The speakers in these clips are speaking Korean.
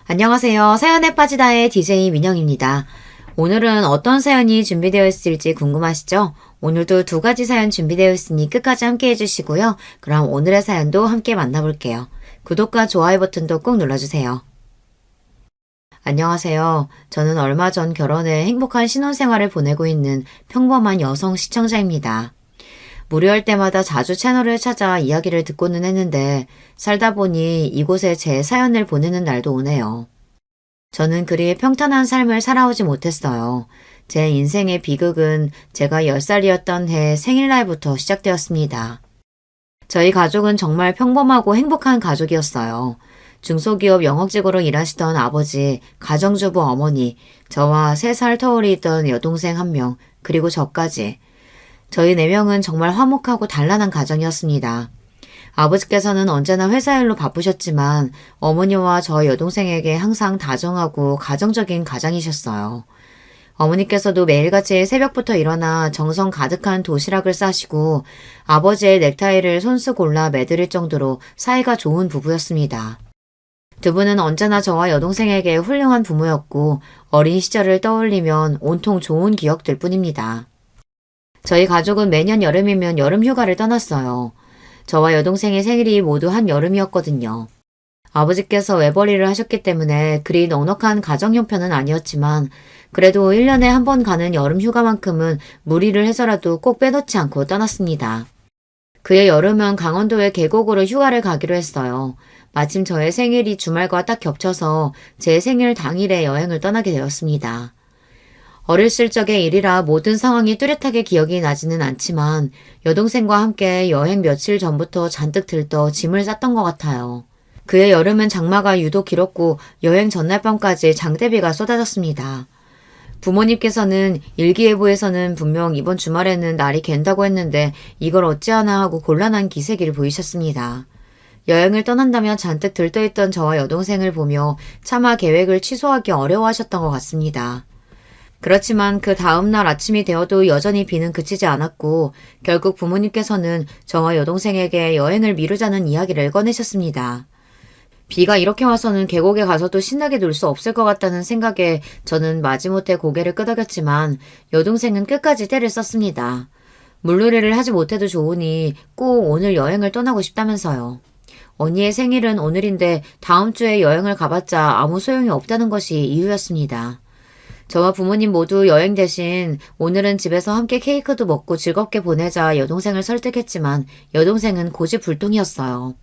안녕하세요. 사연에 빠지다의 DJ 민영입니다. 오늘은 어떤 사연이 준비되어 있을지 궁금하시죠? 오늘도 두 가지 사연 준비되어 있으니 끝까지 함께 해주시고요. 그럼 오늘의 사연도 함께 만나볼게요. 구독과 좋아요 버튼도 꼭 눌러주세요. 안녕하세요. 저는 얼마 전 결혼해 행복한 신혼생활을 보내고 있는 평범한 여성 시청자입니다. 무료할 때마다 자주 채널을 찾아 이야기를 듣고는 했는데 살다 보니 이곳에 제 사연을 보내는 날도 오네요. 저는 그리 평탄한 삶을 살아오지 못했어요. 제 인생의 비극은 제가 10살이었던 해 생일날부터 시작되었습니다. 저희 가족은 정말 평범하고 행복한 가족이었어요. 중소기업 영업직으로 일하시던 아버지, 가정주부 어머니, 저와 3살 터울이 있던 여동생 1명, 그리고 저까지. 저희 4명은 정말 화목하고 단란한 가정이었습니다. 아버지께서는 언제나 회사 일로 바쁘셨지만 어머니와 저 여동생에게 항상 다정하고 가정적인 가장이셨어요. 어머니께서도 매일같이 새벽부터 일어나 정성 가득한 도시락을 싸시고 아버지의 넥타이를 손수 골라 매드릴 정도로 사이가 좋은 부부였습니다. 두 분은 언제나 저와 여동생에게 훌륭한 부모였고 어린 시절을 떠올리면 온통 좋은 기억들 뿐입니다. 저희 가족은 매년 여름이면 여름 휴가를 떠났어요. 저와 여동생의 생일이 모두 한 여름이었거든요. 아버지께서 외벌이를 하셨기 때문에 그리 넉넉한 가정 형편은 아니었지만 그래도 1년에 한 번 가는 여름 휴가만큼은 무리를 해서라도 꼭 빼놓지 않고 떠났습니다. 그해 여름은 강원도의 계곡으로 휴가를 가기로 했어요. 마침 저의 생일이 주말과 딱 겹쳐서 제 생일 당일에 여행을 떠나게 되었습니다. 어렸을 적의 일이라 모든 상황이 뚜렷하게 기억이 나지는 않지만 여동생과 함께 여행 며칠 전부터 잔뜩 들떠 짐을 쌌던 것 같아요. 그해 여름은 장마가 유독 길었고 여행 전날 밤까지 장대비가 쏟아졌습니다. 부모님께서는 일기예보에서는 분명 이번 주말에는 날이 갠다고 했는데 이걸 어찌하나 하고 곤란한 기세기를 보이셨습니다. 여행을 떠난다며 잔뜩 들떠있던 저와 여동생을 보며 차마 계획을 취소하기 어려워하셨던 것 같습니다. 그렇지만 그 다음날 아침이 되어도 여전히 비는 그치지 않았고 결국 부모님께서는 저와 여동생에게 여행을 미루자는 이야기를 꺼내셨습니다. 비가 이렇게 와서는 계곡에 가서도 신나게 놀 수 없을 것 같다는 생각에 저는 마지못해 고개를 끄덕였지만 여동생은 끝까지 떼를 썼습니다. 물놀이를 하지 못해도 좋으니 꼭 오늘 여행을 떠나고 싶다면서요. 언니의 생일은 오늘인데 다음 주에 여행을 가봤자 아무 소용이 없다는 것이 이유였습니다. 저와 부모님 모두 여행 대신 오늘은 집에서 함께 케이크도 먹고 즐겁게 보내자 여동생을 설득했지만 여동생은 고집불통이었어요.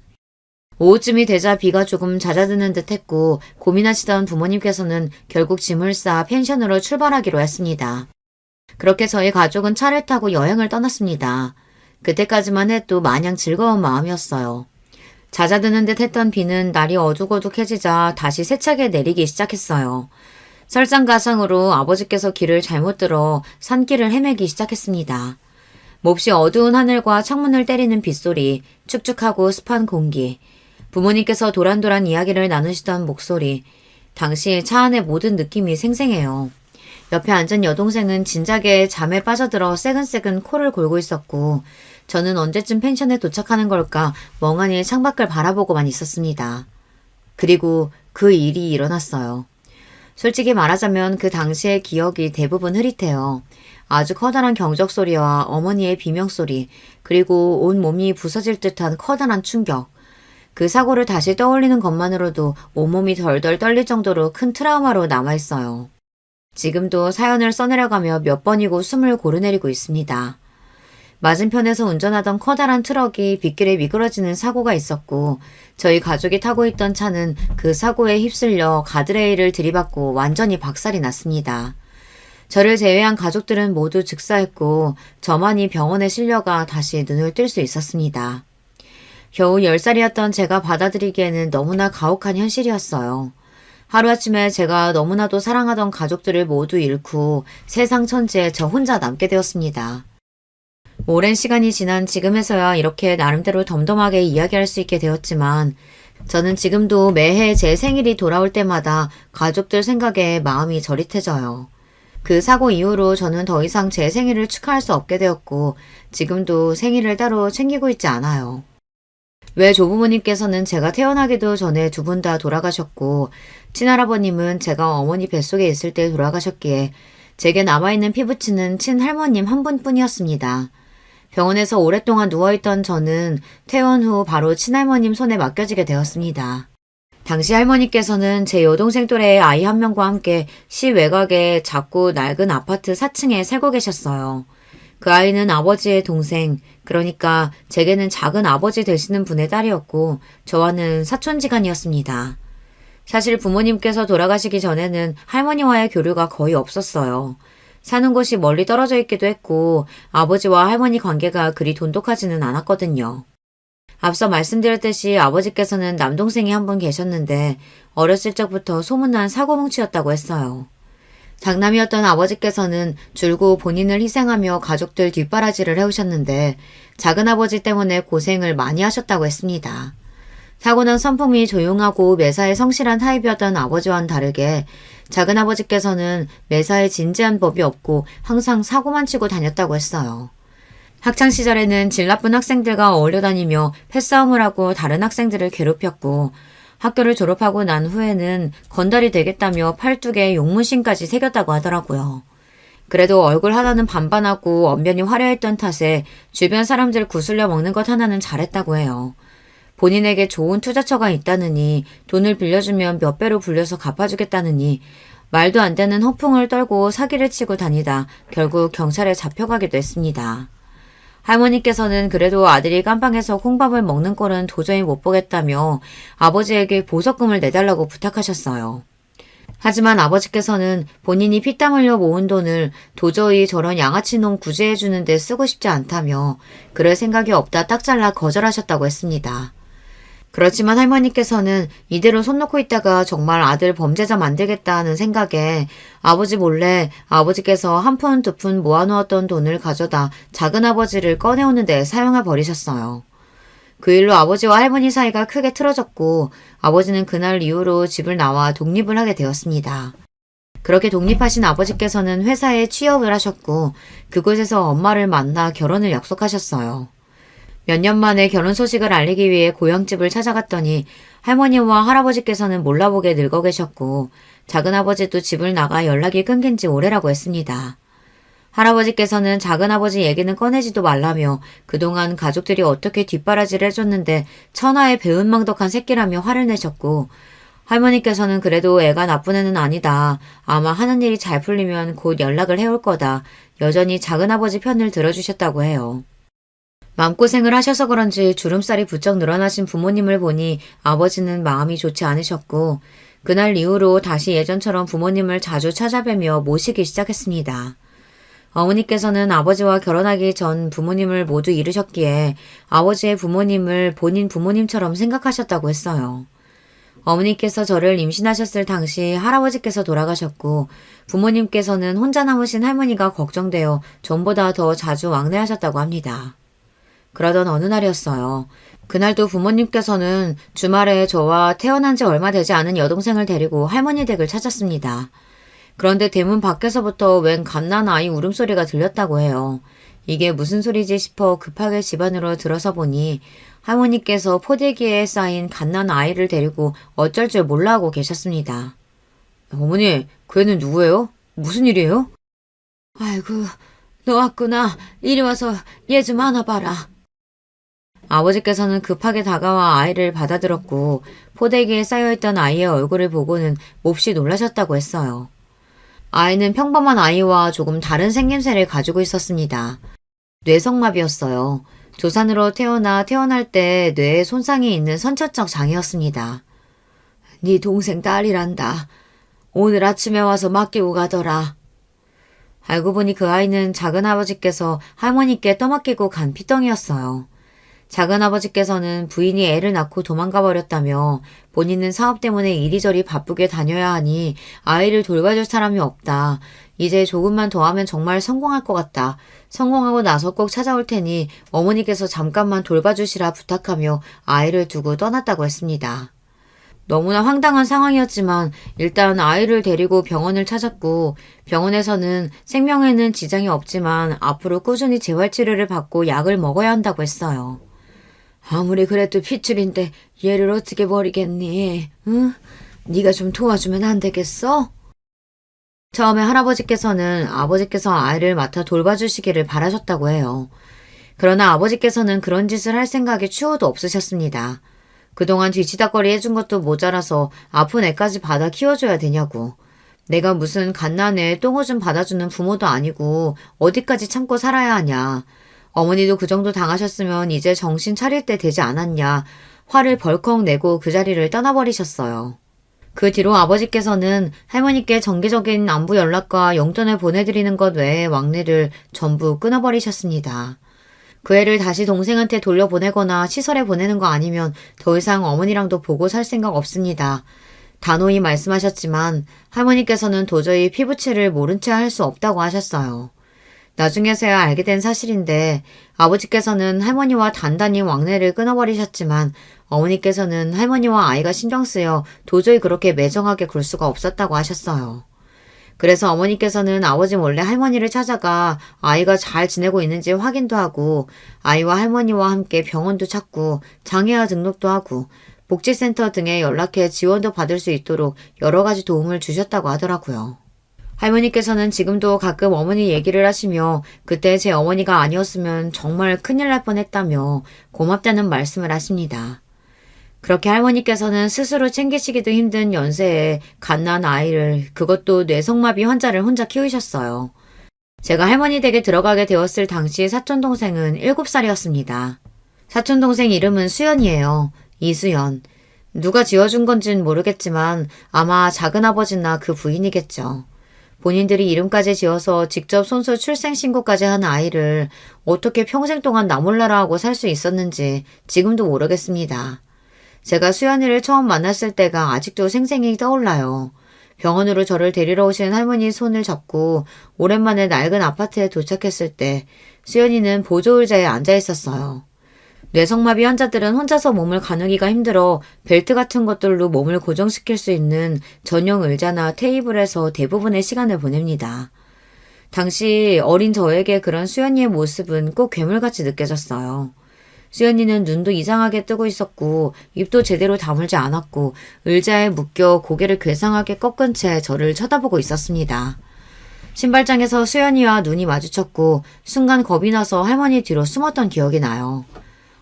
오후쯤이 되자 비가 조금 잦아드는 듯 했고 고민하시던 부모님께서는 결국 짐을 싸 펜션으로 출발하기로 했습니다. 그렇게 저희 가족은 차를 타고 여행을 떠났습니다. 그때까지만 해도 마냥 즐거운 마음이었어요. 잦아드는 듯 했던 비는 날이 어둑어둑해지자 다시 세차게 내리기 시작했어요. 설상가상으로 아버지께서 길을 잘못 들어 산길을 헤매기 시작했습니다. 몹시 어두운 하늘과 창문을 때리는 빗소리, 축축하고 습한 공기, 부모님께서 도란도란 이야기를 나누시던 목소리, 당시 차 안의 모든 느낌이 생생해요. 옆에 앉은 여동생은 진작에 잠에 빠져들어 새근새근 코를 골고 있었고 저는 언제쯤 펜션에 도착하는 걸까 멍하니 창밖을 바라보고만 있었습니다. 그리고 그 일이 일어났어요. 솔직히 말하자면 그 당시의 기억이 대부분 흐릿해요. 아주 커다란 경적소리와 어머니의 비명소리, 그리고 온 몸이 부서질 듯한 커다란 충격. 그 사고를 다시 떠올리는 것만으로도 온몸이 덜덜 떨릴 정도로 큰 트라우마로 남아있어요. 지금도 사연을 써내려가며 몇 번이고 숨을 고르내리고 있습니다. 맞은편에서 운전하던 커다란 트럭이 빗길에 미끄러지는 사고가 있었고 저희 가족이 타고 있던 차는 그 사고에 휩쓸려 가드레일을 들이받고 완전히 박살이 났습니다. 저를 제외한 가족들은 모두 즉사했고 저만이 병원에 실려가 다시 눈을 뜰 수 있었습니다. 겨우 10살이었던 제가 받아들이기에는 너무나 가혹한 현실이었어요. 하루아침에 제가 너무나도 사랑하던 가족들을 모두 잃고 세상 천지에 저 혼자 남게 되었습니다. 오랜 시간이 지난 지금에서야 이렇게 나름대로 덤덤하게 이야기할 수 있게 되었지만 저는 지금도 매해 제 생일이 돌아올 때마다 가족들 생각에 마음이 저릿해져요. 그 사고 이후로 저는 더 이상 제 생일을 축하할 수 없게 되었고 지금도 생일을 따로 챙기고 있지 않아요. 외 조부모님께서는 제가 태어나기도 전에 두 분 다 돌아가셨고, 친할아버님은 제가 어머니 뱃속에 있을 때 돌아가셨기에 제게 남아있는 피부친은 친할머님 한 분뿐이었습니다. 병원에서 오랫동안 누워있던 저는 퇴원 후 바로 친할머님 손에 맡겨지게 되었습니다. 당시 할머니께서는 제 여동생 또래의 아이 한 명과 함께 시 외곽의 작고 낡은 아파트 4층에 살고 계셨어요. 그 아이는 아버지의 동생, 그러니까 제게는 작은 아버지 되시는 분의 딸이었고 저와는 사촌지간이었습니다. 사실 부모님께서 돌아가시기 전에는 할머니와의 교류가 거의 없었어요. 사는 곳이 멀리 떨어져 있기도 했고 아버지와 할머니 관계가 그리 돈독하지는 않았거든요. 앞서 말씀드렸듯이 아버지께서는 남동생이 한 분 계셨는데 어렸을 적부터 소문난 사고뭉치였다고 했어요. 장남이었던 아버지께서는 줄곧 본인을 희생하며 가족들 뒷바라지를 해오셨는데 작은아버지 때문에 고생을 많이 하셨다고 했습니다. 타고난 성품이 조용하고 매사에 성실한 타입이었던 아버지와는 다르게 작은아버지께서는 매사에 진지한 법이 없고 항상 사고만 치고 다녔다고 했어요. 학창시절에는 질 나쁜 학생들과 어울려 다니며 패싸움을 하고 다른 학생들을 괴롭혔고 학교를 졸업하고 난 후에는 건달이 되겠다며 팔뚝에 용문신까지 새겼다고 하더라고요. 그래도 얼굴 하나는 반반하고 언변이 화려했던 탓에 주변 사람들 구슬려 먹는 것 하나는 잘했다고 해요. 본인에게 좋은 투자처가 있다느니 돈을 빌려주면 몇 배로 불려서 갚아주겠다느니 말도 안 되는 허풍을 떨고 사기를 치고 다니다 결국 경찰에 잡혀가기도 했습니다. 할머니께서는 그래도 아들이 깜빵에서 콩밥을 먹는 꼴은 도저히 못 보겠다며 아버지에게 보석금을 내달라고 부탁하셨어요. 하지만 아버지께서는 본인이 피땀 흘려 모은 돈을 도저히 저런 양아치 놈 구제해주는 데 쓰고 싶지 않다며 그럴 생각이 없다 딱 잘라 거절하셨다고 했습니다. 그렇지만 할머니께서는 이대로 손 놓고 있다가 정말 아들 범죄자 만들겠다는 생각에 아버지 몰래 아버지께서 한 푼 두 푼 모아놓았던 돈을 가져다 작은아버지를 꺼내오는 데 사용해 버리셨어요. 그 일로 아버지와 할머니 사이가 크게 틀어졌고 아버지는 그날 이후로 집을 나와 독립을 하게 되었습니다. 그렇게 독립하신 아버지께서는 회사에 취업을 하셨고 그곳에서 엄마를 만나 결혼을 약속하셨어요. 몇 년 만에 결혼 소식을 알리기 위해 고향집을 찾아갔더니 할머니와 할아버지께서는 몰라보게 늙어 계셨고 작은아버지도 집을 나가 연락이 끊긴 지 오래라고 했습니다. 할아버지께서는 작은아버지 얘기는 꺼내지도 말라며 그동안 가족들이 어떻게 뒷바라지를 해줬는데 천하의 배은망덕한 새끼라며 화를 내셨고 할머니께서는 그래도 애가 나쁜 애는 아니다. 아마 하는 일이 잘 풀리면 곧 연락을 해올 거다. 여전히 작은아버지 편을 들어주셨다고 해요. 마음고생을 하셔서 그런지 주름살이 부쩍 늘어나신 부모님을 보니 아버지는 마음이 좋지 않으셨고 그날 이후로 다시 예전처럼 부모님을 자주 찾아뵈며 모시기 시작했습니다. 어머니께서는 아버지와 결혼하기 전 부모님을 모두 잃으셨기에 아버지의 부모님을 본인 부모님처럼 생각하셨다고 했어요. 어머니께서 저를 임신하셨을 당시 할아버지께서 돌아가셨고 부모님께서는 혼자 남으신 할머니가 걱정되어 전보다 더 자주 왕래하셨다고 합니다. 그러던 어느 날이었어요. 그날도 부모님께서는 주말에 저와 태어난 지 얼마 되지 않은 여동생을 데리고 할머니 댁을 찾았습니다. 그런데 대문 밖에서부터 웬 갓난 아이 울음소리가 들렸다고 해요. 이게 무슨 소리지 싶어 급하게 집 안으로 들어서 보니 할머니께서 포대기에 쌓인 갓난 아이를 데리고 어쩔 줄 몰라 하고 계셨습니다. 어머니, 그 애는 누구예요? 무슨 일이에요? 아이고, 너 왔구나. 이리 와서 얘 좀 안아봐라. 아버지께서는 급하게 다가와 아이를 받아들었고 포대기에 쌓여있던 아이의 얼굴을 보고는 몹시 놀라셨다고 했어요. 아이는 평범한 아이와 조금 다른 생김새를 가지고 있었습니다. 뇌성마비였어요. 조산으로 태어날 때 뇌에 손상이 있는 선천적 장애였습니다. 네 동생 딸이란다. 오늘 아침에 와서 맡기고 가더라. 알고 보니 그 아이는 작은아버지께서 할머니께 떠맡기고 간 피덩이였어요. 작은아버지께서는 부인이 애를 낳고 도망가 버렸다며 본인은 사업 때문에 이리저리 바쁘게 다녀야 하니 아이를 돌봐줄 사람이 없다. 이제 조금만 더 하면 정말 성공할 것 같다. 성공하고 나서 꼭 찾아올 테니 어머니께서 잠깐만 돌봐주시라 부탁하며 아이를 두고 떠났다고 했습니다. 너무나 황당한 상황이었지만 일단 아이를 데리고 병원을 찾았고 병원에서는 생명에는 지장이 없지만 앞으로 꾸준히 재활치료를 받고 약을 먹어야 한다고 했어요. 아무리 그래도 핏줄인데 얘를 어떻게 버리겠니? 응? 네가 좀 도와주면 안 되겠어? 처음에 할아버지께서는 아버지께서 아이를 맡아 돌봐주시기를 바라셨다고 해요. 그러나 아버지께서는 그런 짓을 할 생각이 추호도 없으셨습니다. 그동안 뒤치다거리 해준 것도 모자라서 아픈 애까지 받아 키워줘야 되냐고. 내가 무슨 갓난애 똥오줌 받아주는 부모도 아니고 어디까지 참고 살아야 하냐. 어머니도 그 정도 당하셨으면 이제 정신 차릴 때 되지 않았냐. 화를 벌컥 내고 그 자리를 떠나버리셨어요. 그 뒤로 아버지께서는 할머니께 정기적인 안부 연락과 용돈을 보내드리는 것 외에 왕래를 전부 끊어버리셨습니다. 그 애를 다시 동생한테 돌려보내거나 시설에 보내는 거 아니면 더 이상 어머니랑도 보고 살 생각 없습니다. 단호히 말씀하셨지만 할머니께서는 도저히 피부치를 모른 채 할 수 없다고 하셨어요. 나중에서야 알게 된 사실인데 아버지께서는 할머니와 단단히 왕래를 끊어버리셨지만 어머니께서는 할머니와 아이가 신경 쓰여 도저히 그렇게 매정하게 굴 수가 없었다고 하셨어요. 그래서 어머니께서는 아버지 몰래 할머니를 찾아가 아이가 잘 지내고 있는지 확인도 하고 아이와 할머니와 함께 병원도 찾고 장애아 등록도 하고 복지센터 등에 연락해 지원도 받을 수 있도록 여러 가지 도움을 주셨다고 하더라고요. 할머니께서는 지금도 가끔 어머니 얘기를 하시며 그때 제 어머니가 아니었으면 정말 큰일 날 뻔했다며 고맙다는 말씀을 하십니다. 그렇게 할머니께서는 스스로 챙기시기도 힘든 연세에 갓난 아이를, 그것도 뇌성마비 환자를 혼자 키우셨어요. 제가 할머니 댁에 들어가게 되었을 당시 사촌동생은 7살이었습니다. 사촌동생 이름은 수연이에요. 이수연. 누가 지어준 건진 모르겠지만 아마 작은아버지나 그 부인이겠죠. 본인들이 이름까지 지어서 직접 손수 출생신고까지 한 아이를 어떻게 평생 동안 나 몰라라 하고 살 수 있었는지 지금도 모르겠습니다. 제가 수연이를 처음 만났을 때가 아직도 생생히 떠올라요. 병원으로 저를 데리러 오신 할머니 손을 잡고 오랜만에 낡은 아파트에 도착했을 때 수연이는 보조의자에 앉아 있었어요. 뇌성마비 환자들은 혼자서 몸을 가누기가 힘들어 벨트 같은 것들로 몸을 고정시킬 수 있는 전용 의자나 테이블에서 대부분의 시간을 보냅니다. 당시 어린 저에게 그런 수연이의 모습은 꼭 괴물같이 느껴졌어요. 수연이는 눈도 이상하게 뜨고 있었고 입도 제대로 다물지 않았고 의자에 묶여 고개를 괴상하게 꺾은 채 저를 쳐다보고 있었습니다. 신발장에서 수연이와 눈이 마주쳤고 순간 겁이 나서 할머니 뒤로 숨었던 기억이 나요.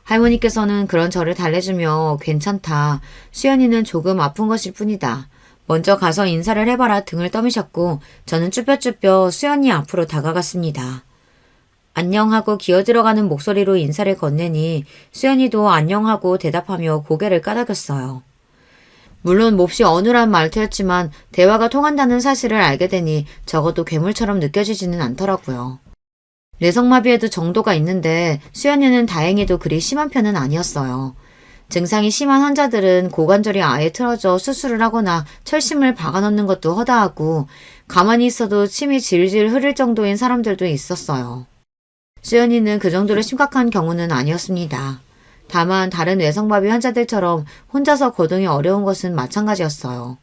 할머니께서는 그런 저를 달래주며 괜찮다. 수연이는 조금 아픈 것일 뿐이다. 먼저 가서 인사를 해봐라 등을 떠미셨고 저는 쭈뼛쭈뼛 수연이 앞으로 다가갔습니다. 안녕하고 기어들어가는 목소리로 인사를 건네니 수연이도 안녕하고 대답하며 고개를 까닥였어요. 물론 몹시 어눌한 말투였지만 대화가 통한다는 사실을 알게 되니 적어도 괴물처럼 느껴지지는 않더라고요. 뇌성마비에도 정도가 있는데 수연이는 다행히도 그리 심한 편은 아니었어요. 증상이 심한 환자들은 고관절이 아예 틀어져 수술을 하거나 철심을 박아넣는 것도 허다하고 가만히 있어도 침이 질질 흐를 정도인 사람들도 있었어요. 수연이는 그 정도로 심각한 경우는 아니었습니다. 다만 다른 뇌성마비 환자들처럼 혼자서 거동이 어려운 것은 마찬가지였어요.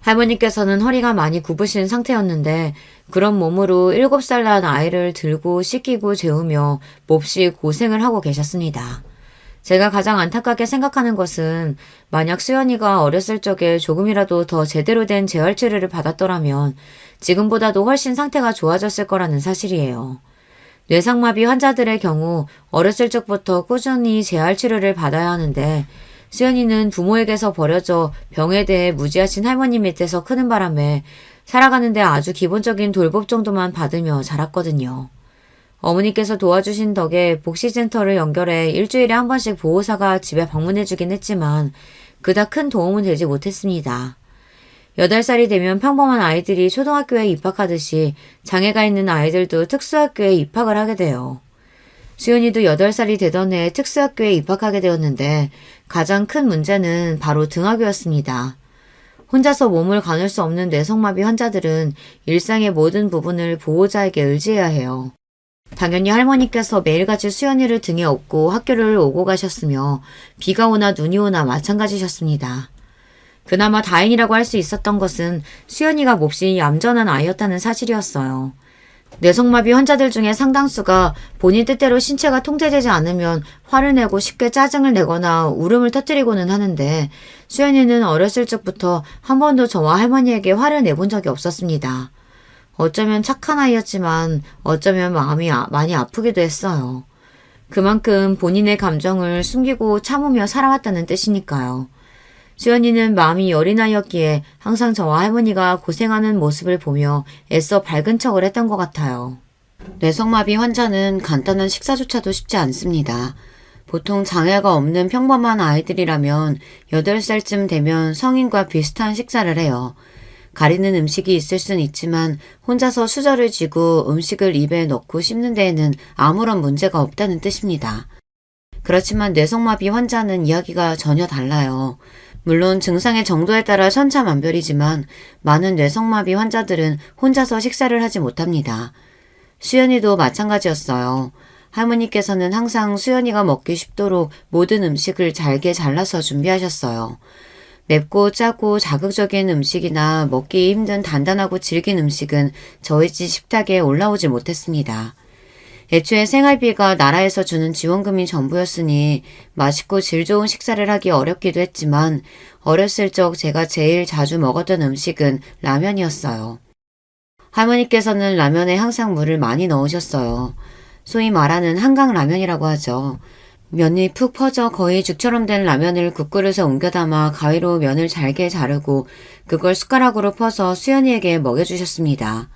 할머니께서는 허리가 많이 굽으신 상태였는데 그런 몸으로 7살 난 아이를 들고 씻기고 재우며 몹시 고생을 하고 계셨습니다. 제가 가장 안타깝게 생각하는 것은 만약 수연이가 어렸을 적에 조금이라도 더 제대로 된 재활치료를 받았더라면 지금보다도 훨씬 상태가 좋아졌을 거라는 사실이에요. 뇌상마비 환자들의 경우 어렸을 적부터 꾸준히 재활치료를 받아야 하는데 수연이는 부모에게서 버려져 병에 대해 무지하신 할머니 밑에서 크는 바람에 살아가는데 아주 기본적인 돌봄 정도만 받으며 자랐거든요. 어머니께서 도와주신 덕에 복지센터를 연결해 일주일에 한 번씩 보호사가 집에 방문해주긴 했지만 그닥 큰 도움은 되지 못했습니다. 8살이 되면 평범한 아이들이 초등학교에 입학하듯이 장애가 있는 아이들도 특수학교에 입학을 하게 돼요. 수연이도 8살이 되던 해에 특수학교에 입학하게 되었는데 가장 큰 문제는 바로 등하교였습니다. 혼자서 몸을 가눌 수 없는 뇌성마비 환자들은 일상의 모든 부분을 보호자에게 의지해야 해요. 당연히 할머니께서 매일같이 수연이를 등에 업고 학교를 오고 가셨으며 비가 오나 눈이 오나 마찬가지셨습니다. 그나마 다행이라고 할 수 있었던 것은 수연이가 몹시 얌전한 아이였다는 사실이었어요. 뇌성마비 환자들 중에 상당수가 본인 뜻대로 신체가 통제되지 않으면 화를 내고 쉽게 짜증을 내거나 울음을 터뜨리고는 하는데 수연이는 어렸을 적부터 한 번도 저와 할머니에게 화를 내본 적이 없었습니다. 어쩌면 착한 아이였지만 어쩌면 마음이 많이 아프기도 했어요. 그만큼 본인의 감정을 숨기고 참으며 살아왔다는 뜻이니까요. 수연이는 마음이 여린 아이였기에 항상 저와 할머니가 고생하는 모습을 보며 애써 밝은 척을 했던 것 같아요. 뇌성마비 환자는 간단한 식사조차도 쉽지 않습니다. 보통 장애가 없는 평범한 아이들이라면 8살쯤 되면 성인과 비슷한 식사를 해요. 가리는 음식이 있을 순 있지만 혼자서 수저를 쥐고 음식을 입에 넣고 씹는 데에는 아무런 문제가 없다는 뜻입니다. 그렇지만 뇌성마비 환자는 이야기가 전혀 달라요. 물론 증상의 정도에 따라 천차만별이지만 많은 뇌성마비 환자들은 혼자서 식사를 하지 못합니다. 수연이도 마찬가지였어요. 할머니께서는 항상 수연이가 먹기 쉽도록 모든 음식을 잘게 잘라서 준비하셨어요. 맵고 짜고 자극적인 음식이나 먹기 힘든 단단하고 질긴 음식은 저희 집 식탁에 올라오지 못했습니다. 애초에 생활비가 나라에서 주는 지원금이 전부였으니 맛있고 질 좋은 식사를 하기 어렵기도 했지만 어렸을 적 제가 제일 자주 먹었던 음식은 라면이었어요. 할머니께서는 라면에 항상 물을 많이 넣으셨어요. 소위 말하는 한강라면이라고 하죠. 면이 푹 퍼져 거의 죽처럼 된 라면을 국그릇에 옮겨 담아 가위로 면을 잘게 자르고 그걸 숟가락으로 퍼서 수연이에게 먹여주셨습니다.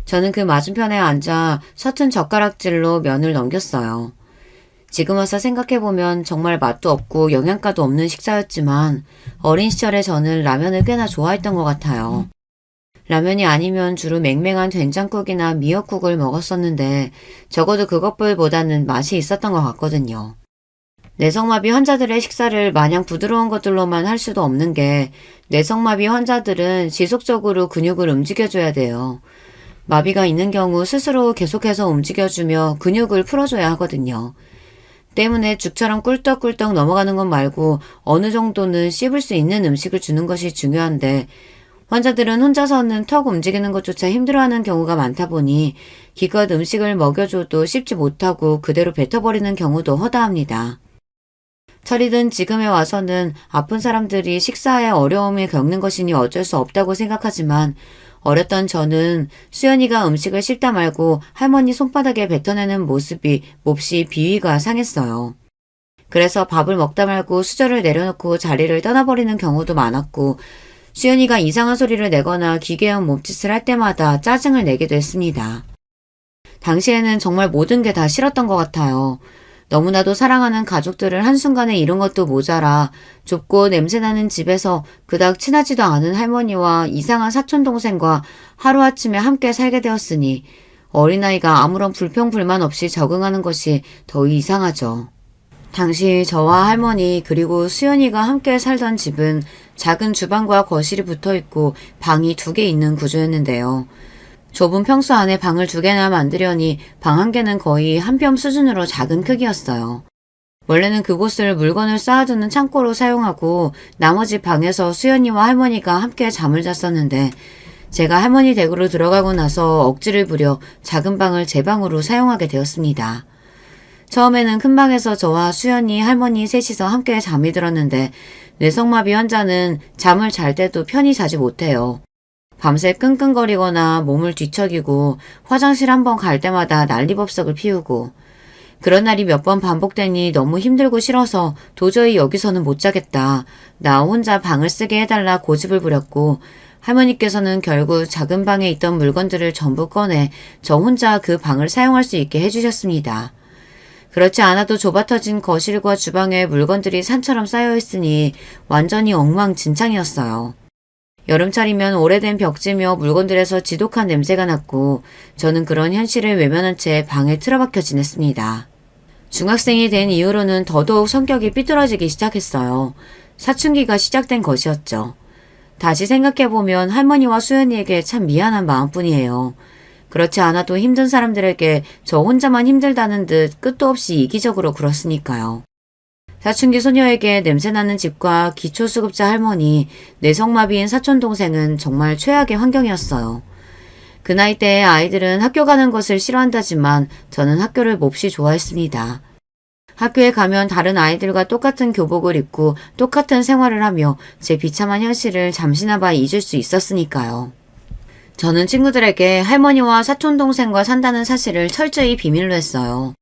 저는 그 맞은편에 앉아 서툰 젓가락질로 면을 넘겼어요. 지금 와서 생각해보면 정말 맛도 없고 영양가도 없는 식사였지만 어린 시절에 저는 라면을 꽤나 좋아했던 것 같아요. 라면이 아니면 주로 맹맹한 된장국이나 미역국을 먹었었는데 적어도 그것보다는 맛이 있었던 것 같거든요. 뇌성마비 환자들의 식사를 마냥 부드러운 것들로만 할 수도 없는 게 뇌성마비 환자들은 지속적으로 근육을 움직여줘야 돼요. 마비가 있는 경우 스스로 계속해서 움직여주며 근육을 풀어줘야 하거든요. 때문에 죽처럼 꿀떡꿀떡 넘어가는 것 말고 어느 정도는 씹을 수 있는 음식을 주는 것이 중요한데 환자들은 혼자서는 턱 움직이는 것조차 힘들어하는 경우가 많다 보니 기껏 음식을 먹여줘도 씹지 못하고 그대로 뱉어버리는 경우도 허다합니다. 철이 든 지금에 와서는 아픈 사람들이 식사에 어려움을 겪는 것이니 어쩔 수 없다고 생각하지만 어렸던 저는 수연이가 음식을 씹다 말고 할머니 손바닥에 뱉어내는 모습이 몹시 비위가 상했어요. 그래서 밥을 먹다 말고 수저를 내려놓고 자리를 떠나버리는 경우도 많았고 수연이가 이상한 소리를 내거나 기괴한 몸짓을 할 때마다 짜증을 내기도 했습니다. 당시에는 정말 모든 게 다 싫었던 것 같아요. 너무나도 사랑하는 가족들을 한순간에 잃은 것도 모자라 좁고 냄새나는 집에서 그닥 친하지도 않은 할머니와 이상한 사촌동생과 하루아침에 함께 살게 되었으니 어린아이가 아무런 불평불만 없이 적응하는 것이 더 이상하죠. 당시 저와 할머니 그리고 수연이가 함께 살던 집은 작은 주방과 거실이 붙어있고 방이 2개 있는 구조였는데요. 좁은 평수 안에 방을 2개나 만들려니 방 1개는 거의 한 뼘 수준으로 작은 크기였어요. 원래는 그곳을 물건을 쌓아두는 창고로 사용하고 나머지 방에서 수연이와 할머니가 함께 잠을 잤었는데 제가 할머니 댁으로 들어가고 나서 억지를 부려 작은 방을 제 방으로 사용하게 되었습니다. 처음에는 큰 방에서 저와 수연이 할머니 셋이서 함께 잠이 들었는데 뇌성마비 환자는 잠을 잘 때도 편히 자지 못해요. 밤새 끙끙거리거나 몸을 뒤척이고 화장실 한 번 갈 때마다 난리법석을 피우고 그런 날이 몇 번 반복되니 너무 힘들고 싫어서 도저히 여기서는 못 자겠다. 나 혼자 방을 쓰게 해달라 고집을 부렸고 할머니께서는 결국 작은 방에 있던 물건들을 전부 꺼내 저 혼자 그 방을 사용할 수 있게 해주셨습니다. 그렇지 않아도 좁아터진 거실과 주방에 물건들이 산처럼 쌓여있으니 완전히 엉망진창이었어요. 여름철이면 오래된 벽지며 물건들에서 지독한 냄새가 났고 저는 그런 현실을 외면한 채 방에 틀어박혀 지냈습니다. 중학생이 된 이후로는 더더욱 성격이 삐뚤어지기 시작했어요. 사춘기가 시작된 것이었죠. 다시 생각해보면 할머니와 수연이에게 참 미안한 마음뿐이에요. 그렇지 않아도 힘든 사람들에게 저 혼자만 힘들다는 듯 끝도 없이 이기적으로 굴었으니까요. 사춘기 소녀에게 냄새나는 집과 기초수급자 할머니, 뇌성마비인 사촌동생은 정말 최악의 환경이었어요. 그 나이 때의 아이들은 학교 가는 것을 싫어한다지만 저는 학교를 몹시 좋아했습니다. 학교에 가면 다른 아이들과 똑같은 교복을 입고 똑같은 생활을 하며 제 비참한 현실을 잠시나마 잊을 수 있었으니까요. 저는 친구들에게 할머니와 사촌동생과 산다는 사실을 철저히 비밀로 했어요.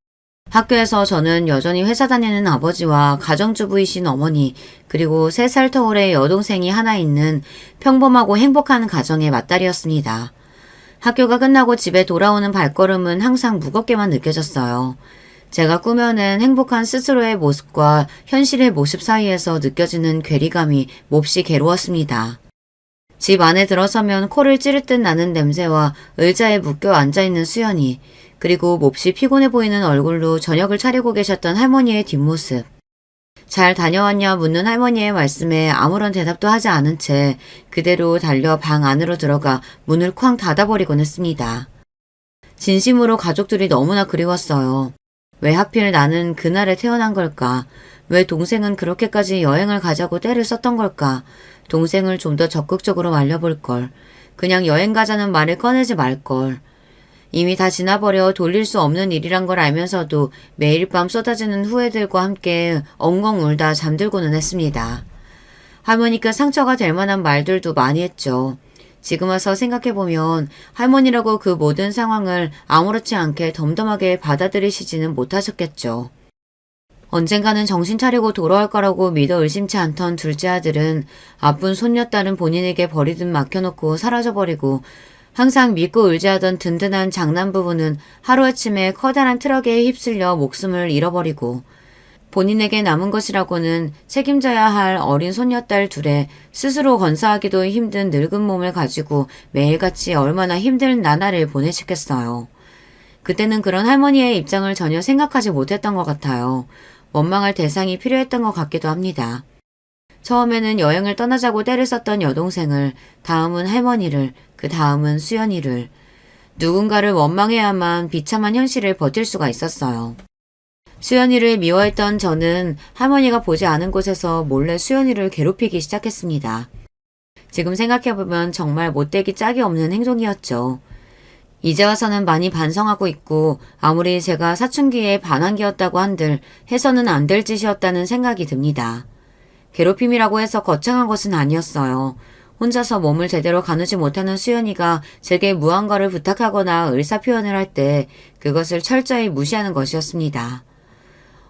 학교에서 저는 여전히 회사 다니는 아버지와 가정주부이신 어머니, 그리고 3살 터울의 여동생이 하나 있는 평범하고 행복한 가정의 맏딸이었습니다. 학교가 끝나고 집에 돌아오는 발걸음은 항상 무겁게만 느껴졌어요. 제가 꾸며낸 행복한 스스로의 모습과 현실의 모습 사이에서 느껴지는 괴리감이 몹시 괴로웠습니다. 집 안에 들어서면 코를 찌를 듯 나는 냄새와 의자에 묶여 앉아있는 수연이, 그리고 몹시 피곤해 보이는 얼굴로 저녁을 차리고 계셨던 할머니의 뒷모습. 잘 다녀왔냐 묻는 할머니의 말씀에 아무런 대답도 하지 않은 채 그대로 달려 방 안으로 들어가 문을 쾅 닫아버리곤 했습니다. 진심으로 가족들이 너무나 그리웠어요. 왜 하필 나는 그날에 태어난 걸까? 왜 동생은 그렇게까지 여행을 가자고 떼를 썼던 걸까? 동생을 좀 더 적극적으로 말려볼 걸. 그냥 여행 가자는 말을 꺼내지 말 걸. 이미 다 지나버려 돌릴 수 없는 일이란 걸 알면서도 매일 밤 쏟아지는 후회들과 함께 엉엉 울다 잠들고는 했습니다. 할머니께 상처가 될 만한 말들도 많이 했죠. 지금 와서 생각해보면 할머니라고 그 모든 상황을 아무렇지 않게 덤덤하게 받아들이시지는 못하셨겠죠. 언젠가는 정신 차리고 돌아올 거라고 믿어 의심치 않던 둘째 아들은 아픈 손녀딸은 본인에게 버리듯 맡겨놓고 사라져버리고 항상 믿고 의지하던 든든한 장남 부부는 하루아침에 커다란 트럭에 휩쓸려 목숨을 잃어버리고 본인에게 남은 것이라고는 책임져야 할 어린 손녀딸 둘에 스스로 건사하기도 힘든 늙은 몸을 가지고 매일같이 얼마나 힘든 나날을 보내셨겠어요. 그때는 그런 할머니의 입장을 전혀 생각하지 못했던 것 같아요. 원망할 대상이 필요했던 것 같기도 합니다. 처음에는 여행을 떠나자고 떼를 썼던 여동생을, 다음은 할머니를, 그 다음은 수연이를. 누군가를 원망해야만 비참한 현실을 버틸 수가 있었어요. 수연이를 미워했던 저는 할머니가 보지 않은 곳에서 몰래 수연이를 괴롭히기 시작했습니다. 지금 생각해보면 정말 못되기 짝이 없는 행동이었죠. 이제 와서는 많이 반성하고 있고 아무리 제가 사춘기에 반항기였다고 한들 해서는 안 될 짓이었다는 생각이 듭니다. 괴롭힘이라고 해서 거창한 것은 아니었어요. 혼자서 몸을 제대로 가누지 못하는 수연이가 제게 무언가를 부탁하거나 의사표현을 할 때 그것을 철저히 무시하는 것이었습니다.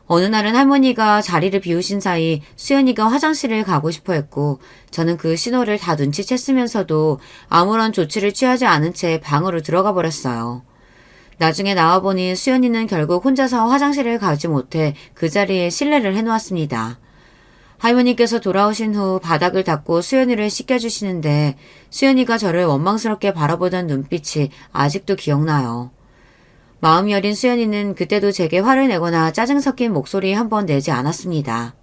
어느 날은 할머니가 자리를 비우신 사이 수연이가 화장실을 가고 싶어 했고 저는 그 신호를 다 눈치챘으면서도 아무런 조치를 취하지 않은 채 방으로 들어가 버렸어요. 나중에 나와보니 수연이는 결국 혼자서 화장실을 가지 못해 그 자리에 실례를 해놓았습니다. 할머니께서 돌아오신 후 바닥을 닦고 수연이를 씻겨주시는데 수연이가 저를 원망스럽게 바라보던 눈빛이 아직도 기억나요. 마음 여린 수연이는 그때도 제게 화를 내거나 짜증 섞인 목소리 한 번 내지 않았습니다.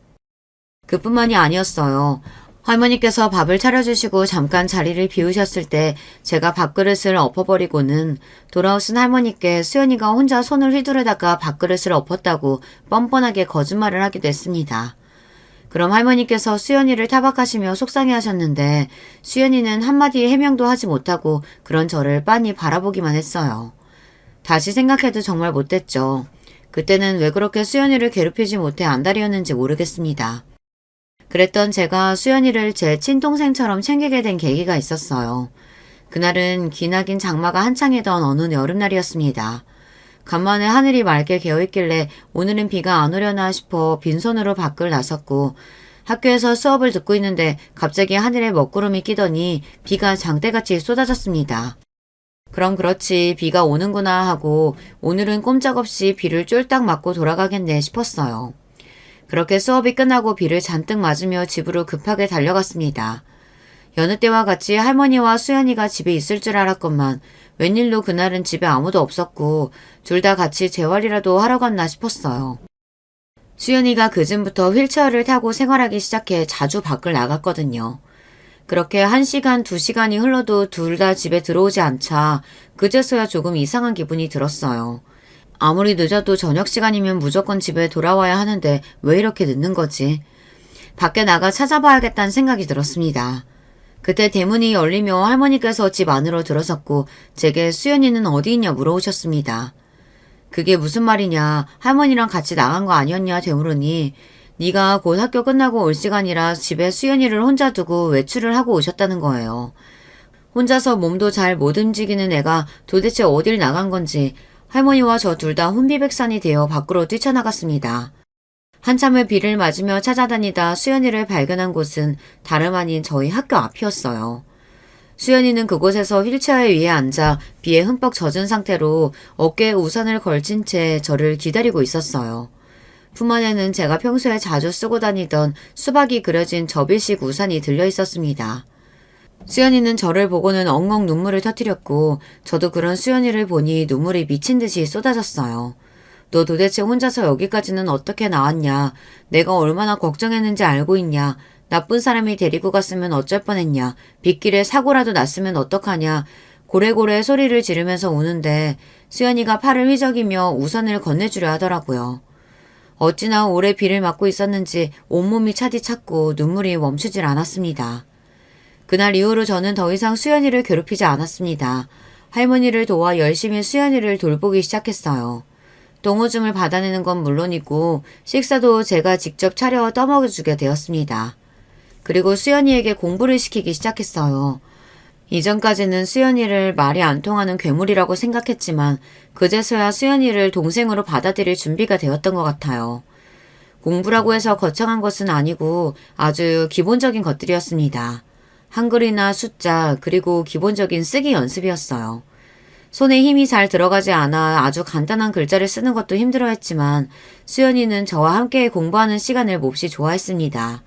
그뿐만이 아니었어요. 할머니께서 밥을 차려주시고 잠깐 자리를 비우셨을 때 제가 밥그릇을 엎어버리고는 돌아오신 할머니께 수연이가 혼자 손을 휘두르다가 밥그릇을 엎었다고 뻔뻔하게 거짓말을 하기도 했습니다. 그럼 할머니께서 수연이를 타박하시며 속상해하셨는데 수연이는 한마디 해명도 하지 못하고 그런 저를 빤히 바라보기만 했어요. 다시 생각해도 정말 못됐죠. 그때는 왜 그렇게 수연이를 괴롭히지 못해 안달이었는지 모르겠습니다. 그랬던 제가 수연이를 제 친동생처럼 챙기게 된 계기가 있었어요. 그날은 기나긴 장마가 한창이던 어느 여름날이었습니다. 간만에 하늘이 맑게 개어있길래 오늘은 비가 안 오려나 싶어 빈손으로 밖을 나섰고 학교에서 수업을 듣고 있는데 갑자기 하늘에 먹구름이 끼더니 비가 장대같이 쏟아졌습니다. 그럼 그렇지 비가 오는구나 하고 오늘은 꼼짝없이 비를 쫄딱 맞고 돌아가겠네 싶었어요. 그렇게 수업이 끝나고 비를 잔뜩 맞으며 집으로 급하게 달려갔습니다. 여느 때와 같이 할머니와 수연이가 집에 있을 줄 알았건만 웬일로 그날은 집에 아무도 없었고 둘 다 같이 재활이라도 하러 갔나 싶었어요. 수연이가 그전부터 휠체어를 타고 생활하기 시작해 자주 밖을 나갔거든요. 그렇게 1시간, 2시간이 흘러도 둘 다 집에 들어오지 않자 그제서야 조금 이상한 기분이 들었어요. 아무리 늦어도 저녁 시간이면 무조건 집에 돌아와야 하는데 왜 이렇게 늦는 거지? 밖에 나가 찾아봐야겠다는 생각이 들었습니다. 그때 대문이 열리며 할머니께서 집 안으로 들어섰고 제게 수연이는 어디 있냐 물어오셨습니다. 그게 무슨 말이냐, 할머니랑 같이 나간 거 아니었냐 되물으니 네가 곧 학교 끝나고 올 시간이라 집에 수연이를 혼자 두고 외출을 하고 오셨다는 거예요. 혼자서 몸도 잘 못 움직이는 애가 도대체 어딜 나간 건지 할머니와 저 둘 다 혼비백산이 되어 밖으로 뛰쳐나갔습니다. 한참을 비를 맞으며 찾아다니다 수연이를 발견한 곳은 다름 아닌 저희 학교 앞이었어요. 수연이는 그곳에서 휠체어에 위에 앉아 비에 흠뻑 젖은 상태로 어깨에 우산을 걸친 채 저를 기다리고 있었어요. 품 안에는 제가 평소에 자주 쓰고 다니던 수박이 그려진 접이식 우산이 들려 있었습니다. 수연이는 저를 보고는 엉엉 눈물을 터뜨렸고 저도 그런 수연이를 보니 눈물이 미친 듯이 쏟아졌어요. 너 도대체 혼자서 여기까지는 어떻게 나왔냐? 내가 얼마나 걱정했는지 알고 있냐? 나쁜 사람이 데리고 갔으면 어쩔 뻔했냐? 빗길에 사고라도 났으면 어떡하냐? 고래고래 소리를 지르면서 우는데 수연이가 팔을 휘저기며 우산을 건네주려 하더라고요. 어찌나 오래 비를 맞고 있었는지 온몸이 차디찼고 눈물이 멈추질 않았습니다. 그날 이후로 저는 더 이상 수연이를 괴롭히지 않았습니다. 할머니를 도와 열심히 수연이를 돌보기 시작했어요. 똥오줌을 받아내는 건 물론이고 식사도 제가 직접 차려 떠먹여주게 되었습니다. 그리고 수연이에게 공부를 시키기 시작했어요. 이전까지는 수연이를 말이 안 통하는 괴물이라고 생각했지만 그제서야 수연이를 동생으로 받아들일 준비가 되었던 것 같아요. 공부라고 해서 거창한 것은 아니고 아주 기본적인 것들이었습니다. 한글이나 숫자 그리고 기본적인 쓰기 연습이었어요. 손에 힘이 잘 들어가지 않아 아주 간단한 글자를 쓰는 것도 힘들어했지만 수연이는 저와 함께 공부하는 시간을 몹시 좋아했습니다.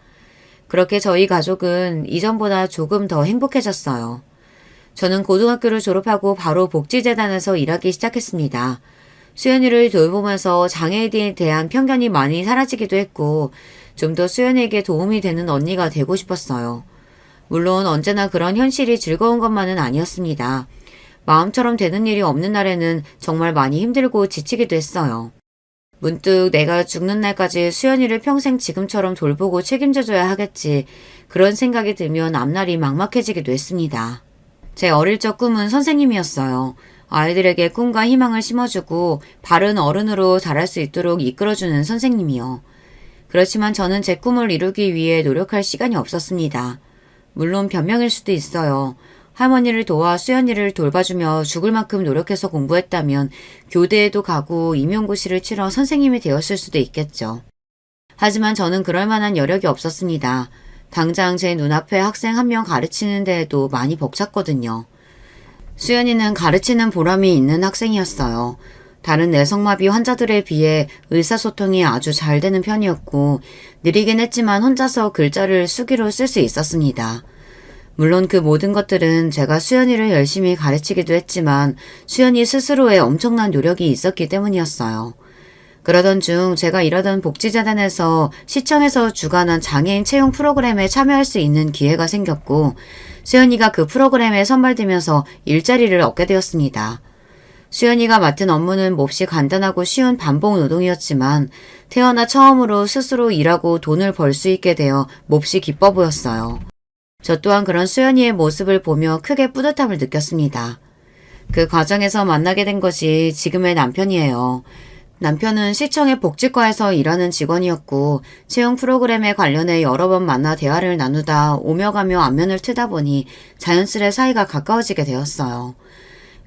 그렇게 저희 가족은 이전보다 조금 더 행복해졌어요. 저는 고등학교를 졸업하고 바로 복지재단에서 일하기 시작했습니다. 수연이를 돌보면서 장애에 대한 편견이 많이 사라지기도 했고 좀 더 수연이에게 도움이 되는 언니가 되고 싶었어요. 물론 언제나 그런 현실이 즐거운 것만은 아니었습니다. 마음처럼 되는 일이 없는 날에는 정말 많이 힘들고 지치기도 했어요. 문득 내가 죽는 날까지 수연이를 평생 지금처럼 돌보고 책임져줘야 하겠지. 그런 생각이 들면 앞날이 막막해지기도 했습니다. 제 어릴 적 꿈은 선생님이었어요. 아이들에게 꿈과 희망을 심어주고 바른 어른으로 자랄 수 있도록 이끌어주는 선생님이요. 그렇지만 저는 제 꿈을 이루기 위해 노력할 시간이 없었습니다. 물론 변명일 수도 있어요. 할머니를 도와 수연이를 돌봐주며 죽을 만큼 노력해서 공부했다면 교대에도 가고 임용고시를 치러 선생님이 되었을 수도 있겠죠. 하지만 저는 그럴 만한 여력이 없었습니다. 당장 제 눈앞에 학생 한 명 가르치는 데에도 많이 벅찼거든요. 수연이는 가르치는 보람이 있는 학생이었어요. 다른 뇌성마비 환자들에 비해 의사소통이 아주 잘 되는 편이었고 느리긴 했지만 혼자서 글자를 수기로 쓸 수 있었습니다. 물론 그 모든 것들은 제가 수연이를 열심히 가르치기도 했지만 수연이 스스로의 엄청난 노력이 있었기 때문이었어요. 그러던 중 제가 일하던 복지재단에서 시청에서 주관한 장애인 채용 프로그램에 참여할 수 있는 기회가 생겼고 수연이가 그 프로그램에 선발되면서 일자리를 얻게 되었습니다. 수연이가 맡은 업무는 몹시 간단하고 쉬운 반복 노동이었지만 태어나 처음으로 스스로 일하고 돈을 벌 수 있게 되어 몹시 기뻐 보였어요. 저 또한 그런 수연이의 모습을 보며 크게 뿌듯함을 느꼈습니다. 그 과정에서 만나게 된 것이 지금의 남편이에요. 남편은 시청의 복지과에서 일하는 직원이었고 채용 프로그램에 관련해 여러 번 만나 대화를 나누다 오며 가며 안면을 트다 보니 자연스레 사이가 가까워지게 되었어요.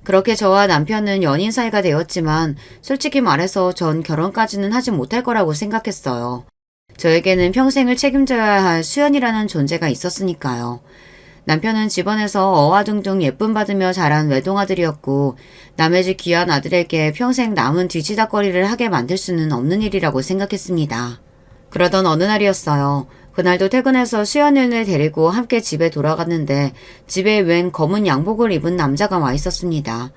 그렇게 저와 남편은 연인 사이가 되었지만 솔직히 말해서 전 결혼까지는 하지 못할 거라고 생각했어요. 저에게는 평생을 책임져야 할 수연이라는 존재가 있었으니까요. 남편은 집안에서 어와둥둥 예쁨 받으며 자란 외동아들이었고 남의 집 귀한 아들에게 평생 남은 뒤치다꺼리를 하게 만들 수는 없는 일이라고 생각했습니다. 그러던 어느 날이었어요. 그날도 퇴근해서 수연을 데리고 함께 집에 돌아갔는데 집에 웬 검은 양복을 입은 남자가 와 있었습니다.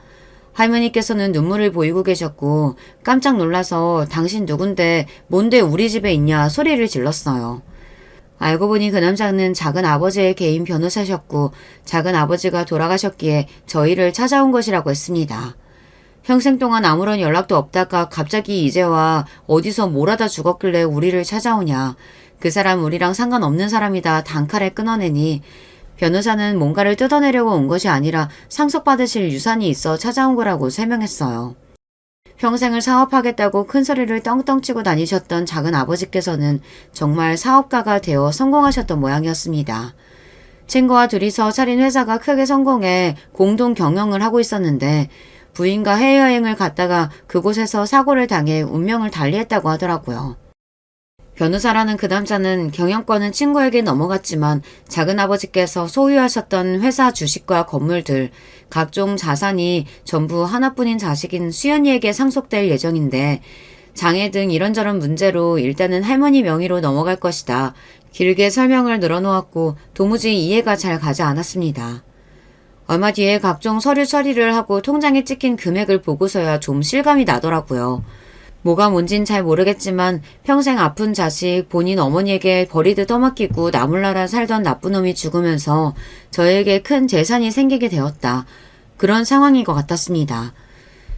할머니께서는 눈물을 보이고 계셨고 깜짝 놀라서 당신 누군데 뭔데 우리 집에 있냐 소리를 질렀어요. 알고 보니 그 남자는 작은 아버지의 개인 변호사셨고 작은 아버지가 돌아가셨기에 저희를 찾아온 것이라고 했습니다. 평생 동안 아무런 연락도 없다가 갑자기 이제 와 어디서 몰아다 죽었길래 우리를 찾아오냐. 그 사람 우리랑 상관없는 사람이다 단칼에 끊어내니 변호사는 뭔가를 뜯어내려고 온 것이 아니라 상속받으실 유산이 있어 찾아온 거라고 설명했어요. 평생을 사업하겠다고 큰 소리를 떵떵 치고 다니셨던 작은 아버지께서는 정말 사업가가 되어 성공하셨던 모양이었습니다. 친구와 둘이서 차린 회사가 크게 성공해 공동 경영을 하고 있었는데 부인과 해외여행을 갔다가 그곳에서 사고를 당해 운명을 달리했다고 하더라고요. 변호사라는 그 남자는 경영권은 친구에게 넘어갔지만 작은아버지께서 소유하셨던 회사 주식과 건물들, 각종 자산이 전부 하나뿐인 자식인 수연이에게 상속될 예정인데 장애 등 이런저런 문제로 일단은 할머니 명의로 넘어갈 것이다. 길게 설명을 늘어놓았고 도무지 이해가 잘 가지 않았습니다. 얼마 뒤에 각종 서류 처리를 하고 통장에 찍힌 금액을 보고서야 좀 실감이 나더라고요. 뭐가 뭔진 잘 모르겠지만 평생 아픈 자식 본인 어머니에게 버리듯 떠맡기고 나몰라라 살던 나쁜 놈이 죽으면서 저에게 큰 재산이 생기게 되었다. 그런 상황인 것 같았습니다.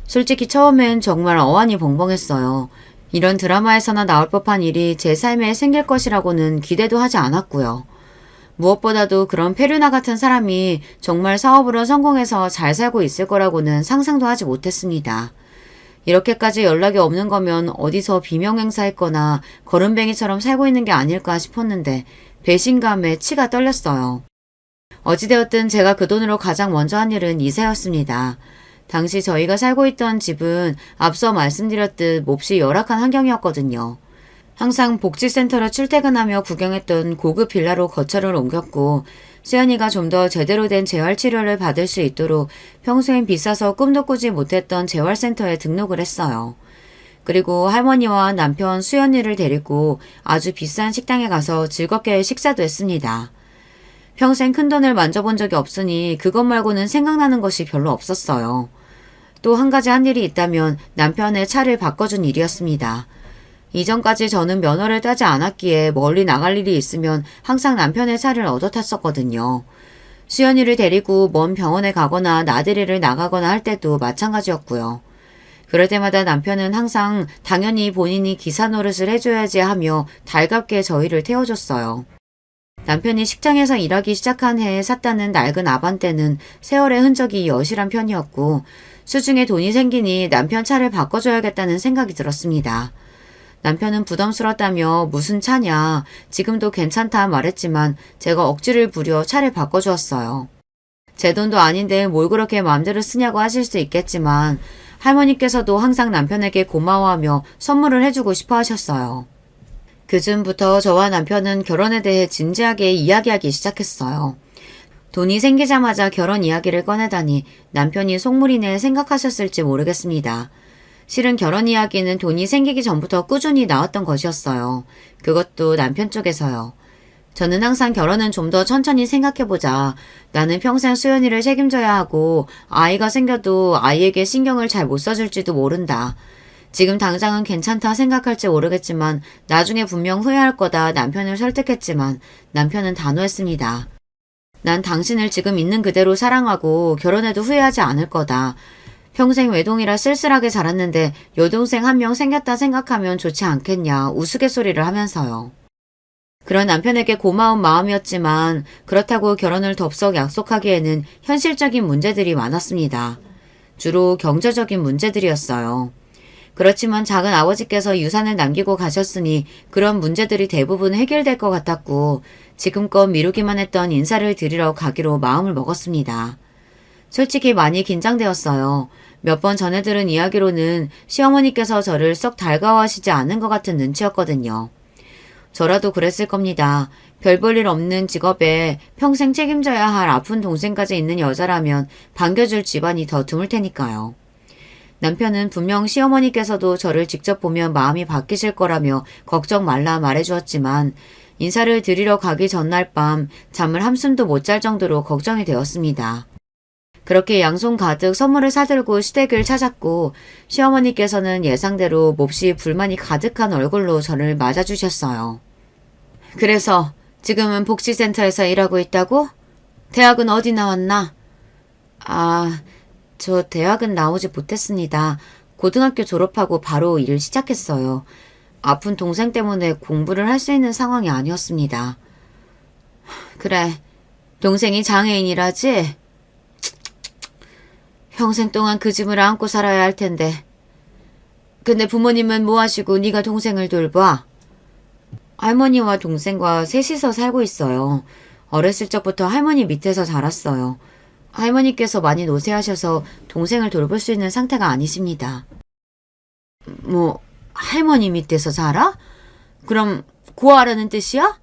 솔직히 처음엔 정말 어안이 벙벙했어요. 이런 드라마에서나 나올 법한 일이 제 삶에 생길 것이라고는 기대도 하지 않았고요. 무엇보다도 그런 페류나 같은 사람이 정말 사업으로 성공해서 잘 살고 있을 거라고는 상상도 하지 못했습니다. 이렇게까지 연락이 없는 거면 어디서 비명행사했거나 거름뱅이처럼 살고 있는 게 아닐까 싶었는데 배신감에 치가 떨렸어요. 어찌되었든 제가 그 돈으로 가장 먼저 한 일은 이사였습니다. 당시 저희가 살고 있던 집은 앞서 말씀드렸듯 몹시 열악한 환경이었거든요. 항상 복지센터로 출퇴근하며 구경했던 고급 빌라로 거처를 옮겼고 수연이가 좀 더 제대로 된 재활치료를 받을 수 있도록 평소엔 비싸서 꿈도 꾸지 못했던 재활센터에 등록을 했어요. 그리고 할머니와 남편 수연이를 데리고 아주 비싼 식당에 가서 즐겁게 식사도 했습니다. 평생 큰돈을 만져본 적이 없으니 그것 말고는 생각나는 것이 별로 없었어요. 또 한 가지 한 일이 있다면 남편의 차를 바꿔준 일이었습니다. 이전까지 저는 면허를 따지 않았기에 멀리 나갈 일이 있으면 항상 남편의 차를 얻어 탔었거든요. 수연이를 데리고 먼 병원에 가거나 나들이를 나가거나 할 때도 마찬가지였고요. 그럴 때마다 남편은 항상 당연히 본인이 기사 노릇을 해줘야지 하며 달갑게 저희를 태워줬어요. 남편이 식장에서 일하기 시작한 해에 샀다는 낡은 아반떼는 세월의 흔적이 여실한 편이었고 수중에 돈이 생기니 남편 차를 바꿔줘야겠다는 생각이 들었습니다. 남편은 부담스럽다며 무슨 차냐, 지금도 괜찮다 말했지만 제가 억지를 부려 차를 바꿔주었어요. 제 돈도 아닌데 뭘 그렇게 마음대로 쓰냐고 하실 수 있겠지만 할머니께서도 항상 남편에게 고마워하며 선물을 해주고 싶어 하셨어요. 그즈음부터 저와 남편은 결혼에 대해 진지하게 이야기하기 시작했어요. 돈이 생기자마자 결혼 이야기를 꺼내다니 남편이 속물이네 생각하셨을지 모르겠습니다. 실은 결혼 이야기는 돈이 생기기 전부터 꾸준히 나왔던 것이었어요. 그것도 남편 쪽에서요. 저는 항상 결혼은 좀 더 천천히 생각해보자. 나는 평생 수연이를 책임져야 하고 아이가 생겨도 아이에게 신경을 잘 못 써줄지도 모른다. 지금 당장은 괜찮다 생각할지 모르겠지만 나중에 분명 후회할 거다 남편을 설득했지만 남편은 단호했습니다. 난 당신을 지금 있는 그대로 사랑하고 결혼해도 후회하지 않을 거다. 평생 외동이라 쓸쓸하게 자랐는데 여동생 한 명 생겼다 생각하면 좋지 않겠냐 우스갯소리를 하면서요. 그런 남편에게 고마운 마음이었지만 그렇다고 결혼을 덥석 약속하기에는 현실적인 문제들이 많았습니다. 주로 경제적인 문제들이었어요. 그렇지만 작은 아버지께서 유산을 남기고 가셨으니 그런 문제들이 대부분 해결될 것 같았고 지금껏 미루기만 했던 인사를 드리러 가기로 마음을 먹었습니다. 솔직히 많이 긴장되었어요. 몇 번 전해 들은 이야기로는 시어머니께서 저를 썩 달가워하시지 않은 것 같은 눈치였거든요. 저라도 그랬을 겁니다. 별 볼 일 없는 직업에 평생 책임져야 할 아픈 동생까지 있는 여자라면 반겨줄 집안이 더 드물 테니까요. 남편은 분명 시어머니께서도 저를 직접 보면 마음이 바뀌실 거라며 걱정 말라 말해주었지만 인사를 드리러 가기 전날 밤 잠을 한숨도 못 잘 정도로 걱정이 되었습니다. 그렇게 양손 가득 선물을 사들고 시댁을 찾았고 시어머니께서는 예상대로 몹시 불만이 가득한 얼굴로 저를 맞아주셨어요. 그래서 지금은 복지센터에서 일하고 있다고? 대학은 어디 나왔나? 저 대학은 나오지 못했습니다. 고등학교 졸업하고 바로 일 시작했어요. 아픈 동생 때문에 공부를 할 수 있는 상황이 아니었습니다. 그래, 동생이 장애인이라지? 평생 동안 그 짐을 안고 살아야 할 텐데. 근데 부모님은 뭐 하시고 네가 동생을 돌봐? 할머니와 동생과 셋이서 살고 있어요. 어렸을 적부터 할머니 밑에서 자랐어요. 할머니께서 많이 노쇠하셔서 동생을 돌볼 수 있는 상태가 아니십니다. 뭐 할머니 밑에서 자라? 그럼 고아라는 뜻이야?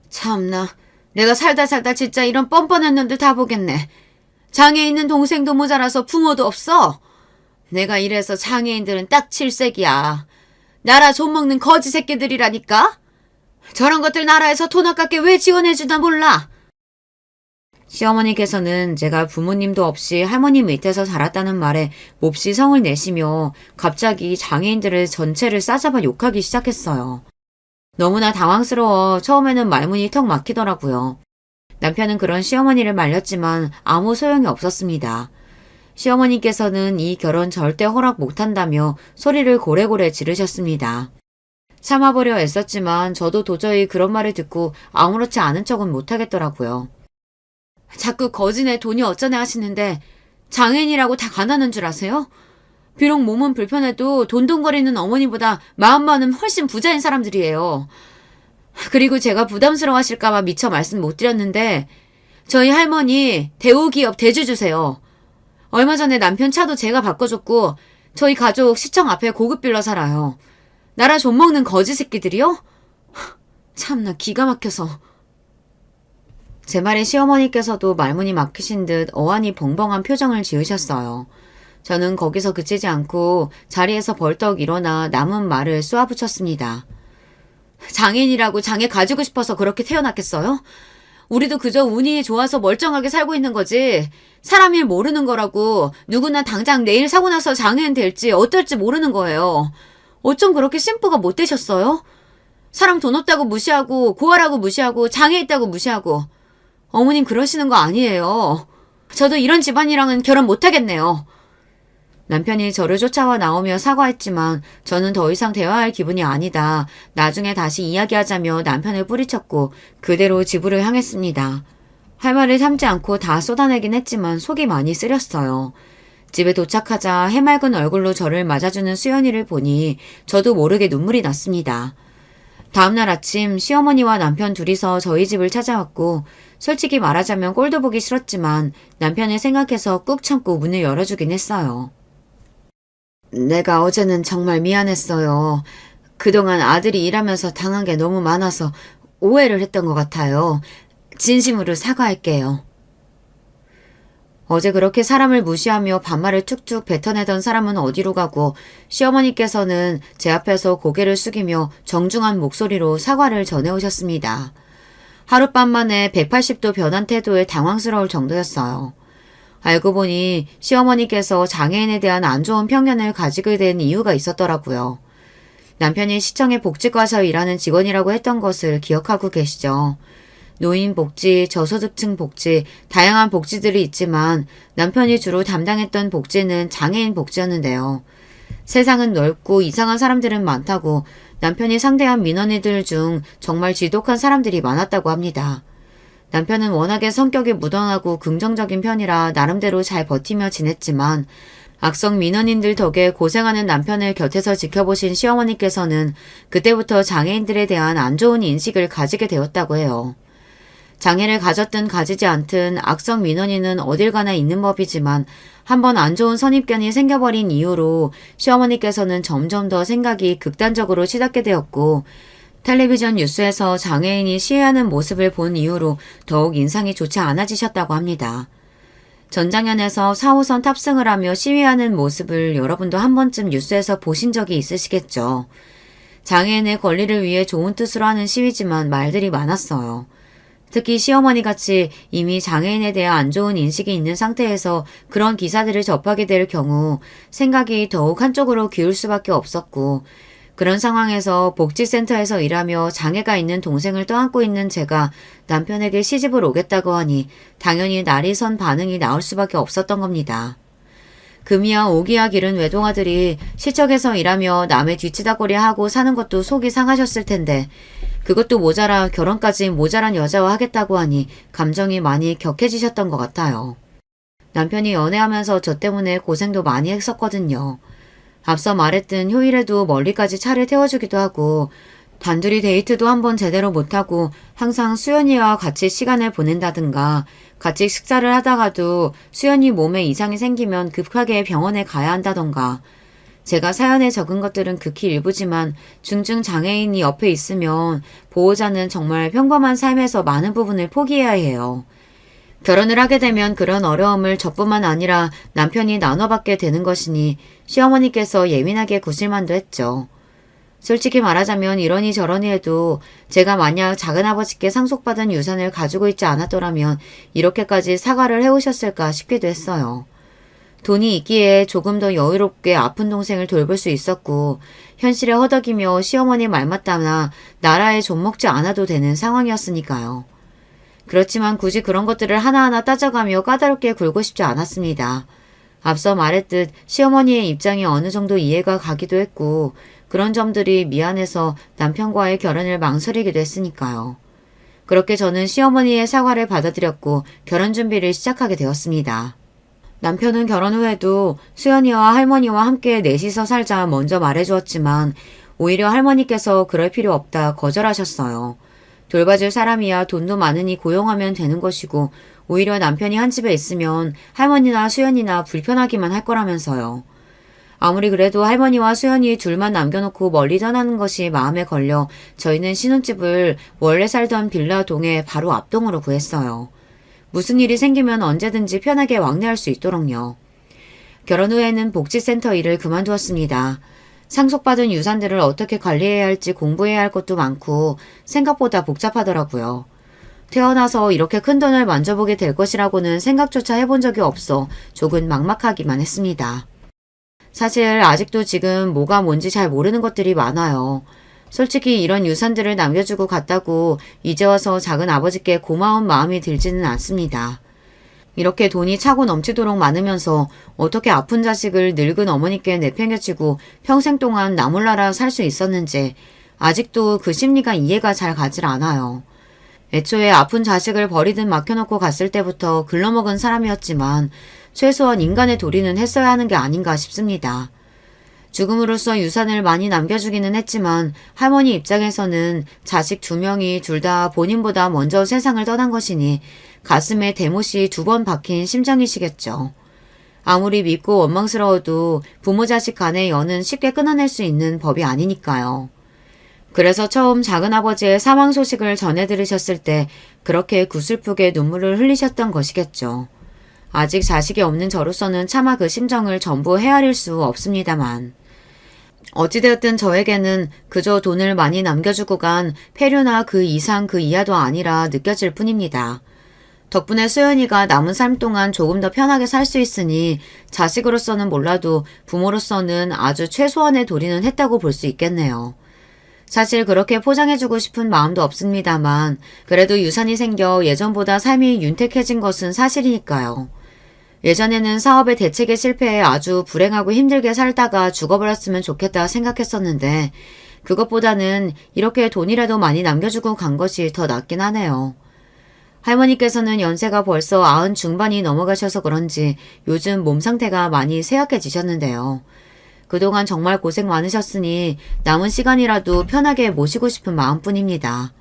참나, 내가 살다 진짜 이런 뻔뻔한 놈들 다 보겠네. 장애 있는 동생도 모자라서 부모도 없어. 내가 이래서 장애인들은 딱 칠색이야. 나라 좀먹는 거지 새끼들이라니까. 저런 것들 나라에서 돈 아깝게 왜 지원해주나 몰라. 시어머니께서는 제가 부모님도 없이 할머니 밑에서 자랐다는 말에 몹시 성을 내시며 갑자기 장애인들을 전체를 싸잡아 욕하기 시작했어요. 너무나 당황스러워 처음에는 말문이 턱 막히더라고요. 남편은 그런 시어머니를 말렸지만 아무 소용이 없었습니다. 시어머니께서는 이 결혼 절대 허락 못한다며 소리를 고래고래 지르셨습니다. 참아보려 애썼지만 저도 도저히 그런 말을 듣고 아무렇지 않은 척은 못하겠더라고요. 자꾸 거지네 돈이 어쩌네 하시는데 장애인이라고 다 가난한 줄 아세요? 비록 몸은 불편해도 돈돈거리는 어머니보다 마음만은 훨씬 부자인 사람들이에요. 그리고 제가 부담스러워하실까봐 미처 말씀 못 드렸는데 저희 할머니 대우기업 대주주세요. 얼마 전에 남편 차도 제가 바꿔줬고 저희 가족 시청 앞에 고급 빌라 살아요. 나라 좀먹는 거지 새끼들이요? 참나 기가 막혀서. 제 말에 시어머니께서도 말문이 막히신 듯 어안이 벙벙한 표정을 지으셨어요. 저는 거기서 그치지 않고 자리에서 벌떡 일어나 남은 말을 쏘아붙였습니다. 장애인이라고 장애 가지고 싶어서 그렇게 태어났겠어요? 우리도 그저 운이 좋아서 멀쩡하게 살고 있는 거지. 사람 일 모르는 거라고. 누구나 당장 내일 사고 나서 장애인 될지 어떨지 모르는 거예요. 어쩜 그렇게 심부가 못 되셨어요? 사람 돈 없다고 무시하고 고아라고 무시하고 장애 있다고 무시하고. 어머님 그러시는 거 아니에요. 저도 이런 집안이랑은 결혼 못하겠네요. 남편이 저를 쫓아와 나오며 사과했지만 저는 더 이상 대화할 기분이 아니다. 나중에 다시 이야기하자며 남편을 뿌리쳤고 그대로 집으로 향했습니다. 할 말을 참지 않고 다 쏟아내긴 했지만 속이 많이 쓰렸어요. 집에 도착하자 해맑은 얼굴로 저를 맞아주는 수연이를 보니 저도 모르게 눈물이 났습니다. 다음날 아침 시어머니와 남편 둘이서 저희 집을 찾아왔고 솔직히 말하자면 꼴도 보기 싫었지만 남편을 생각해서 꾹 참고 문을 열어주긴 했어요. 내가 어제는 정말 미안했어요. 그동안 아들이 일하면서 당한 게 너무 많아서 오해를 했던 것 같아요. 진심으로 사과할게요. 어제 그렇게 사람을 무시하며 반말을 툭툭 뱉어내던 사람은 어디로 가고 시어머니께서는 제 앞에서 고개를 숙이며 정중한 목소리로 사과를 전해오셨습니다. 하룻밤 만에 180도 변한 태도에 당황스러울 정도였어요. 알고 보니 시어머니께서 장애인에 대한 안 좋은 편견을 가지게 된 이유가 있었더라고요. 남편이 시청의 복지과에서 일하는 직원이라고 했던 것을 기억하고 계시죠. 노인 복지, 저소득층 복지, 다양한 복지들이 있지만 남편이 주로 담당했던 복지는 장애인 복지였는데요. 세상은 넓고 이상한 사람들은 많다고 남편이 상대한 민원인들 중 정말 지독한 사람들이 많았다고 합니다. 남편은 워낙에 성격이 무던하고 긍정적인 편이라 나름대로 잘 버티며 지냈지만 악성 민원인들 덕에 고생하는 남편을 곁에서 지켜보신 시어머니께서는 그때부터 장애인들에 대한 안 좋은 인식을 가지게 되었다고 해요. 장애를 가졌든 가지지 않든 악성 민원인은 어딜 가나 있는 법이지만 한번 안 좋은 선입견이 생겨버린 이후로 시어머니께서는 점점 더 생각이 극단적으로 치닫게 되었고 텔레비전 뉴스에서 장애인이 시위하는 모습을 본 이후로 더욱 인상이 좋지 않아지셨다고 합니다. 전장현에서 4호선 탑승을 하며 시위하는 모습을 여러분도 한 번쯤 뉴스에서 보신 적이 있으시겠죠. 장애인의 권리를 위해 좋은 뜻으로 하는 시위지만 말들이 많았어요. 특히 시어머니같이 이미 장애인에 대한 안 좋은 인식이 있는 상태에서 그런 기사들을 접하게 될 경우 생각이 더욱 한쪽으로 기울 수밖에 없었고 그런 상황에서 복지센터에서 일하며 장애가 있는 동생을 떠안고 있는 제가 남편에게 시집을 오겠다고 하니 당연히 날이 선 반응이 나올 수밖에 없었던 겁니다. 금이야 오기야 기른 외동아들이 시청에서 일하며 남의 뒤치다거리 하고 사는 것도 속이 상하셨을 텐데 그것도 모자라 결혼까지 모자란 여자와 하겠다고 하니 감정이 많이 격해지셨던 것 같아요. 남편이 연애하면서 저 때문에 고생도 많이 했었거든요. 앞서 말했듯 휴일에도 멀리까지 차를 태워주기도 하고 단둘이 데이트도 한번 제대로 못하고 항상 수연이와 같이 시간을 보낸다든가 같이 식사를 하다가도 수연이 몸에 이상이 생기면 급하게 병원에 가야 한다던가 제가 사연에 적은 것들은 극히 일부지만 중증 장애인이 옆에 있으면 보호자는 정말 평범한 삶에서 많은 부분을 포기해야 해요. 결혼을 하게 되면 그런 어려움을 저뿐만 아니라 남편이 나눠받게 되는 것이니 시어머니께서 예민하게 구실만도 했죠. 솔직히 말하자면 이러니 저러니 해도 제가 만약 작은아버지께 상속받은 유산을 가지고 있지 않았더라면 이렇게까지 사과를 해오셨을까 싶기도 했어요. 돈이 있기에 조금 더 여유롭게 아픈 동생을 돌볼 수 있었고 현실에 허덕이며 시어머니 말맞다나 나라에 좀먹지 않아도 되는 상황이었으니까요. 그렇지만 굳이 그런 것들을 하나하나 따져가며 까다롭게 굴고 싶지 않았습니다. 앞서 말했듯 시어머니의 입장이 어느 정도 이해가 가기도 했고 그런 점들이 미안해서 남편과의 결혼을 망설이기도 했으니까요. 그렇게 저는 시어머니의 사과를 받아들였고 결혼 준비를 시작하게 되었습니다. 남편은 결혼 후에도 수연이와 할머니와 함께 넷이서 살자 먼저 말해주었지만 오히려 할머니께서 그럴 필요 없다 거절하셨어요. 돌봐줄 사람이야 돈도 많으니 고용하면 되는 것이고 오히려 남편이 한 집에 있으면 할머니나 수연이나 불편하기만 할 거라면서요. 아무리 그래도 할머니와 수연이 둘만 남겨놓고 멀리 떠나는 것이 마음에 걸려 저희는 신혼집을 원래 살던 빌라 동의 바로 앞동으로 구했어요. 무슨 일이 생기면 언제든지 편하게 왕래할 수 있도록요. 결혼 후에는 복지센터 일을 그만두었습니다. 상속받은 유산들을 어떻게 관리해야 할지 공부해야 할 것도 많고 생각보다 복잡하더라고요. 태어나서 이렇게 큰 돈을 만져보게 될 것이라고는 생각조차 해본 적이 없어 조금 막막하기만 했습니다. 사실 아직도 지금 뭐가 뭔지 잘 모르는 것들이 많아요. 솔직히 이런 유산들을 남겨주고 갔다고 이제 와서 작은 아버지께 고마운 마음이 들지는 않습니다. 이렇게 돈이 차고 넘치도록 많으면서 어떻게 아픈 자식을 늙은 어머니께 내팽개치고 평생 동안 나몰라라 살 수 있었는지 아직도 그 심리가 이해가 잘 가질 않아요. 애초에 아픈 자식을 버리듯 맡겨놓고 갔을 때부터 글러먹은 사람이었지만 최소한 인간의 도리는 했어야 하는 게 아닌가 싶습니다. 죽음으로써 유산을 많이 남겨주기는 했지만 할머니 입장에서는 자식 2명이 둘 다 본인보다 먼저 세상을 떠난 것이니 가슴에 대못이 2번 박힌 심정이시겠죠. 아무리 믿고 원망스러워도 부모 자식 간의 연은 쉽게 끊어낼 수 있는 법이 아니니까요. 그래서 처음 작은아버지의 사망 소식을 전해 들으셨을 때 그렇게 구슬프게 눈물을 흘리셨던 것이겠죠. 아직 자식이 없는 저로서는 차마 그 심정을 전부 헤아릴 수 없습니다만. 어찌되었든 저에게는 그저 돈을 많이 남겨주고 간 폐류나 그 이상 그 이하도 아니라 느껴질 뿐입니다. 덕분에 수연이가 남은 삶 동안 조금 더 편하게 살 수 있으니 자식으로서는 몰라도 부모로서는 아주 최소한의 도리는 했다고 볼 수 있겠네요. 사실 그렇게 포장해주고 싶은 마음도 없습니다만 그래도 유산이 생겨 예전보다 삶이 윤택해진 것은 사실이니까요. 예전에는 사업의 대책에 실패해 아주 불행하고 힘들게 살다가 죽어버렸으면 좋겠다 생각했었는데 그것보다는 이렇게 돈이라도 많이 남겨주고 간 것이 더 낫긴 하네요. 할머니께서는 연세가 벌써 90 중반이 넘어가셔서 그런지 요즘 몸 상태가 많이 쇠약해지셨는데요. 그동안 정말 고생 많으셨으니 남은 시간이라도 편하게 모시고 싶은 마음뿐입니다.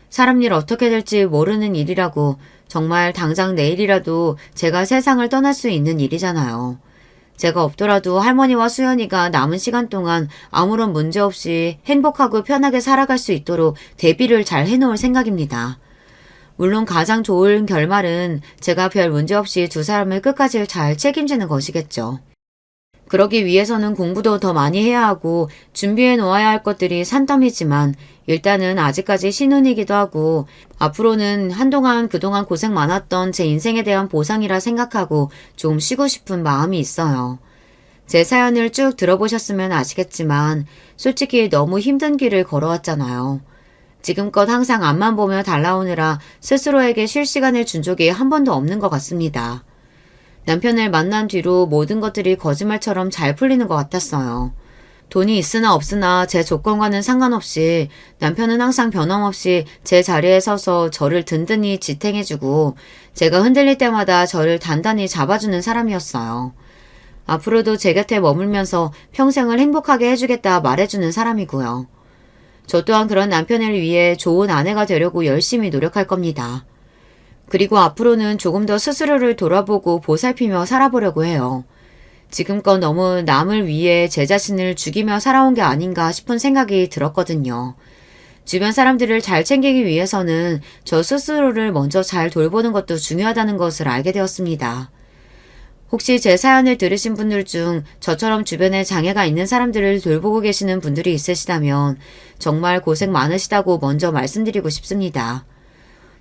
사람 일 어떻게 될지 모르는 일이라고 정말 당장 내일이라도 제가 세상을 떠날 수 있는 일이잖아요. 제가 없더라도 할머니와 수연이가 남은 시간 동안 아무런 문제 없이 행복하고 편하게 살아갈 수 있도록 대비를 잘 해놓을 생각입니다. 물론 가장 좋은 결말은 제가 별 문제 없이 두 사람을 끝까지 잘 책임지는 것이겠죠. 그러기 위해서는 공부도 더 많이 해야 하고 준비해 놓아야 할 것들이 산더미지만 일단은 아직까지 신혼이기도 하고 앞으로는 한동안 그동안 고생 많았던 제 인생에 대한 보상이라 생각하고 좀 쉬고 싶은 마음이 있어요. 제 사연을 쭉 들어보셨으면 아시겠지만 솔직히 너무 힘든 길을 걸어왔잖아요. 지금껏 항상 앞만 보며 달라오느라 스스로에게 쉴 시간을 준 적이 한 번도 없는 것 같습니다. 남편을 만난 뒤로 모든 것들이 거짓말처럼 잘 풀리는 것 같았어요. 돈이 있으나 없으나 제 조건과는 상관없이 남편은 항상 변함없이 제 자리에 서서 저를 든든히 지탱해주고 제가 흔들릴 때마다 저를 단단히 잡아주는 사람이었어요. 앞으로도 제 곁에 머물면서 평생을 행복하게 해주겠다 말해주는 사람이고요. 저 또한 그런 남편을 위해 좋은 아내가 되려고 열심히 노력할 겁니다. 그리고 앞으로는 조금 더 스스로를 돌아보고 보살피며 살아보려고 해요. 지금껏 너무 남을 위해 제 자신을 죽이며 살아온 게 아닌가 싶은 생각이 들었거든요. 주변 사람들을 잘 챙기기 위해서는 저 스스로를 먼저 잘 돌보는 것도 중요하다는 것을 알게 되었습니다. 혹시 제 사연을 들으신 분들 중 저처럼 주변에 장애가 있는 사람들을 돌보고 계시는 분들이 있으시다면 정말 고생 많으시다고 먼저 말씀드리고 싶습니다.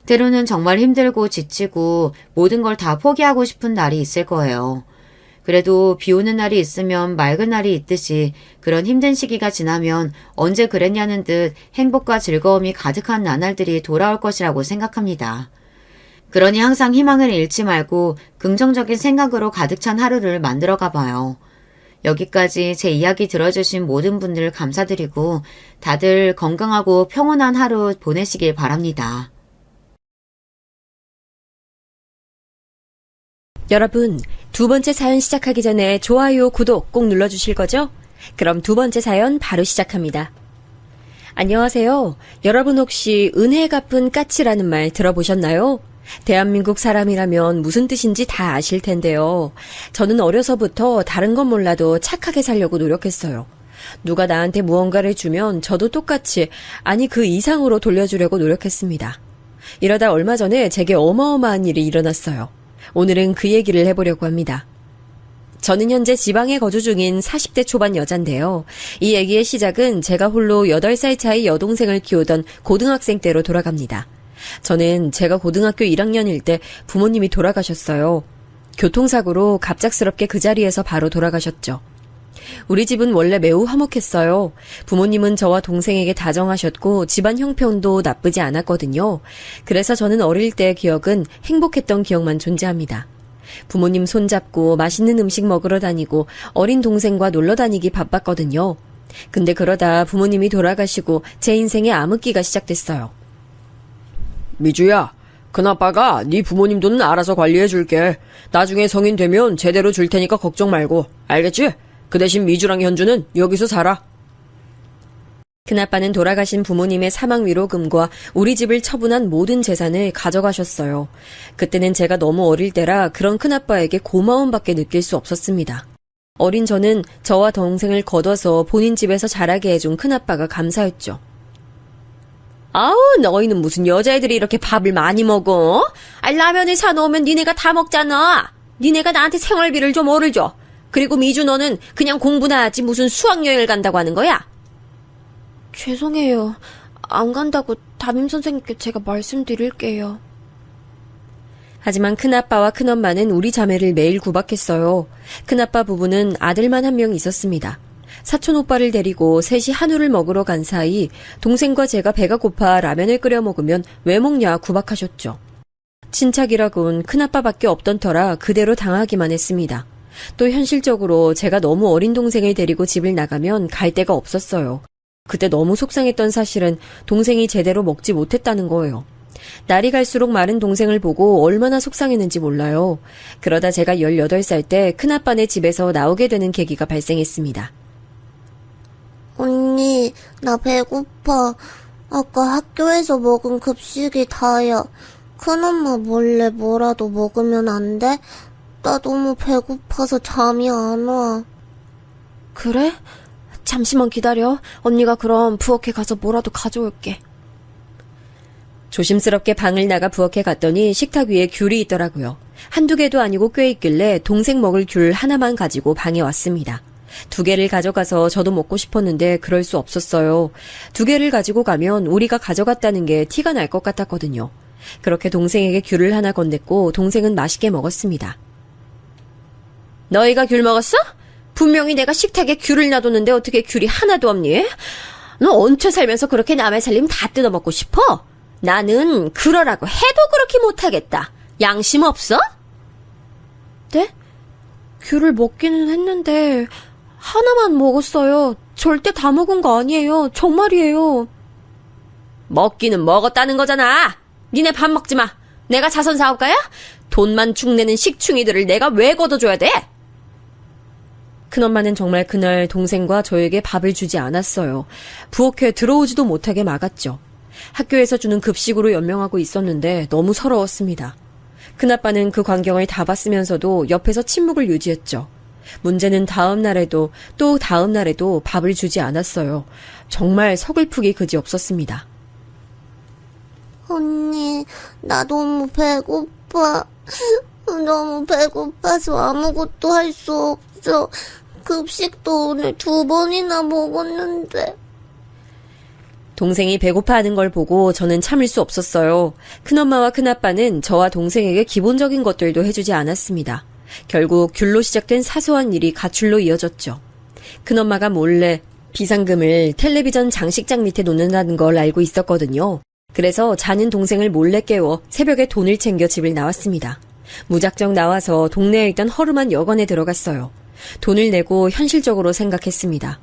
때로는 정말 힘들고 지치고 모든 걸 다 포기하고 싶은 날이 있을 거예요. 그래도 비 오는 날이 있으면 맑은 날이 있듯이 그런 힘든 시기가 지나면 언제 그랬냐는 듯 행복과 즐거움이 가득한 나날들이 돌아올 것이라고 생각합니다. 그러니 항상 희망을 잃지 말고 긍정적인 생각으로 가득 찬 하루를 만들어가 봐요. 여기까지 제 이야기 들어주신 모든 분들 감사드리고 다들 건강하고 평온한 하루 보내시길 바랍니다. 여러분, 두 번째 사연 시작하기 전에 좋아요, 구독 꼭 눌러주실 거죠? 그럼 두 번째 사연 바로 시작합니다. 안녕하세요. 여러분 혹시 은혜 갚은 까치라는 말 들어보셨나요? 대한민국 사람이라면 무슨 뜻인지 다 아실 텐데요. 저는 어려서부터 다른 건 몰라도 착하게 살려고 노력했어요. 누가 나한테 무언가를 주면 저도 똑같이, 아니 그 이상으로 돌려주려고 노력했습니다. 이러다 얼마 전에 제게 어마어마한 일이 일어났어요. 오늘은 그 얘기를 해보려고 합니다. 저는 현재 지방에 거주 중인 40대 초반 여잔데요. 이 얘기의 시작은 제가 홀로 8살 차이 여동생을 키우던 고등학생 때로 돌아갑니다. 저는 제가 고등학교 1학년일 때 부모님이 돌아가셨어요. 교통사고로 갑작스럽게 그 자리에서 바로 돌아가셨죠. 우리 집은 원래 매우 화목했어요. 부모님은 저와 동생에게 다정하셨고 집안 형편도 나쁘지 않았거든요. 그래서 저는 어릴 때의 기억은 행복했던 기억만 존재합니다. 부모님 손잡고 맛있는 음식 먹으러 다니고 어린 동생과 놀러 다니기 바빴거든요. 근데 그러다 부모님이 돌아가시고 제 인생에 암흑기가 시작됐어요. 미주야, 큰아빠가 네 부모님 돈은 알아서 관리해줄게. 나중에 성인 되면 제대로 줄 테니까 걱정 말고. 알겠지? 그 대신 미주랑 현주는 여기서 살아. 큰아빠는 돌아가신 부모님의 사망 위로금과 우리 집을 처분한 모든 재산을 가져가셨어요. 그때는 제가 너무 어릴 때라 그런 큰아빠에게 고마움밖에 느낄 수 없었습니다. 어린 저는 저와 동생을 거둬서 본인 집에서 자라게 해준 큰아빠가 감사했죠. 아우, 너희는 무슨 여자애들이 이렇게 밥을 많이 먹어? 라면을 사놓으면 니네가 다 먹잖아. 니네가 나한테 생활비를 좀 오를 줘. 그리고 미주 너는 그냥 공부나 하지 무슨 수학여행을 간다고 하는 거야? 죄송해요. 안 간다고 담임선생님께 제가 말씀드릴게요. 하지만 큰아빠와 큰엄마는 우리 자매를 매일 구박했어요. 큰아빠 부부는 아들만 한 명 있었습니다. 사촌 오빠를 데리고 셋이 한우를 먹으러 간 사이 동생과 제가 배가 고파 라면을 끓여 먹으면 왜 먹냐 구박하셨죠. 친척이라곤 큰아빠밖에 없던 터라 그대로 당하기만 했습니다. 또 현실적으로 제가 너무 어린 동생을 데리고 집을 나가면 갈 데가 없었어요. 그때 너무 속상했던 사실은 동생이 제대로 먹지 못했다는 거예요. 날이 갈수록 마른 동생을 보고 얼마나 속상했는지 몰라요. 그러다 제가 18살 때 큰아빠네 집에서 나오게 되는 계기가 발생했습니다. 언니, 나 배고파. 아까 학교에서 먹은 급식이 다야. 큰엄마 몰래 뭐라도 먹으면 안 돼? 나 너무 배고파서 잠이 안 와. 그래? 잠시만 기다려. 언니가 그럼 부엌에 가서 뭐라도 가져올게. 조심스럽게 방을 나가 부엌에 갔더니 식탁 위에 귤이 있더라고요. 한두 개도 아니고 꽤 있길래 동생 먹을 귤 하나만 가지고 방에 왔습니다. 2개를 가져가서 저도 먹고 싶었는데 그럴 수 없었어요. 2개를 가지고 가면 우리가 가져갔다는 게 티가 날 것 같았거든요. 그렇게 동생에게 귤을 하나 건넸고 동생은 맛있게 먹었습니다. 너희가 귤 먹었어? 분명히 내가 식탁에 귤을 놔뒀는데 어떻게 귤이 하나도 없니? 너 얹혀 살면서 그렇게 남의 살림 다 뜯어먹고 싶어? 나는 그러라고 해도 그렇게 못하겠다. 양심 없어? 네? 귤을 먹기는 했는데 하나만 먹었어요. 절대 다 먹은 거 아니에요. 정말이에요. 먹기는 먹었다는 거잖아. 니네 밥 먹지 마. 내가 자선 사업가야? 돈만 축내는 식충이들을 내가 왜 걷어줘야 돼? 큰엄마는 정말 그날 동생과 저에게 밥을 주지 않았어요. 부엌에 들어오지도 못하게 막았죠. 학교에서 주는 급식으로 연명하고 있었는데 너무 서러웠습니다. 큰아빠는 그 광경을 다 봤으면서도 옆에서 침묵을 유지했죠. 문제는 다음 날에도 또 다음 날에도 밥을 주지 않았어요. 정말 서글프기 그지없었습니다. 언니, 나 너무 배고파. 너무 배고파서 아무것도 할 수 없어. 급식도 오늘 2번이나 먹었는데. 동생이 배고파하는 걸 보고 저는 참을 수 없었어요. 큰엄마와 큰아빠는 저와 동생에게 기본적인 것들도 해주지 않았습니다. 결국 귤로 시작된 사소한 일이 가출로 이어졌죠. 큰엄마가 몰래 비상금을 텔레비전 장식장 밑에 놓는다는 걸 알고 있었거든요. 그래서 자는 동생을 몰래 깨워 새벽에 돈을 챙겨 집을 나왔습니다. 무작정 나와서 동네에 있던 허름한 여관에 들어갔어요. 돈을 내고 현실적으로 생각했습니다.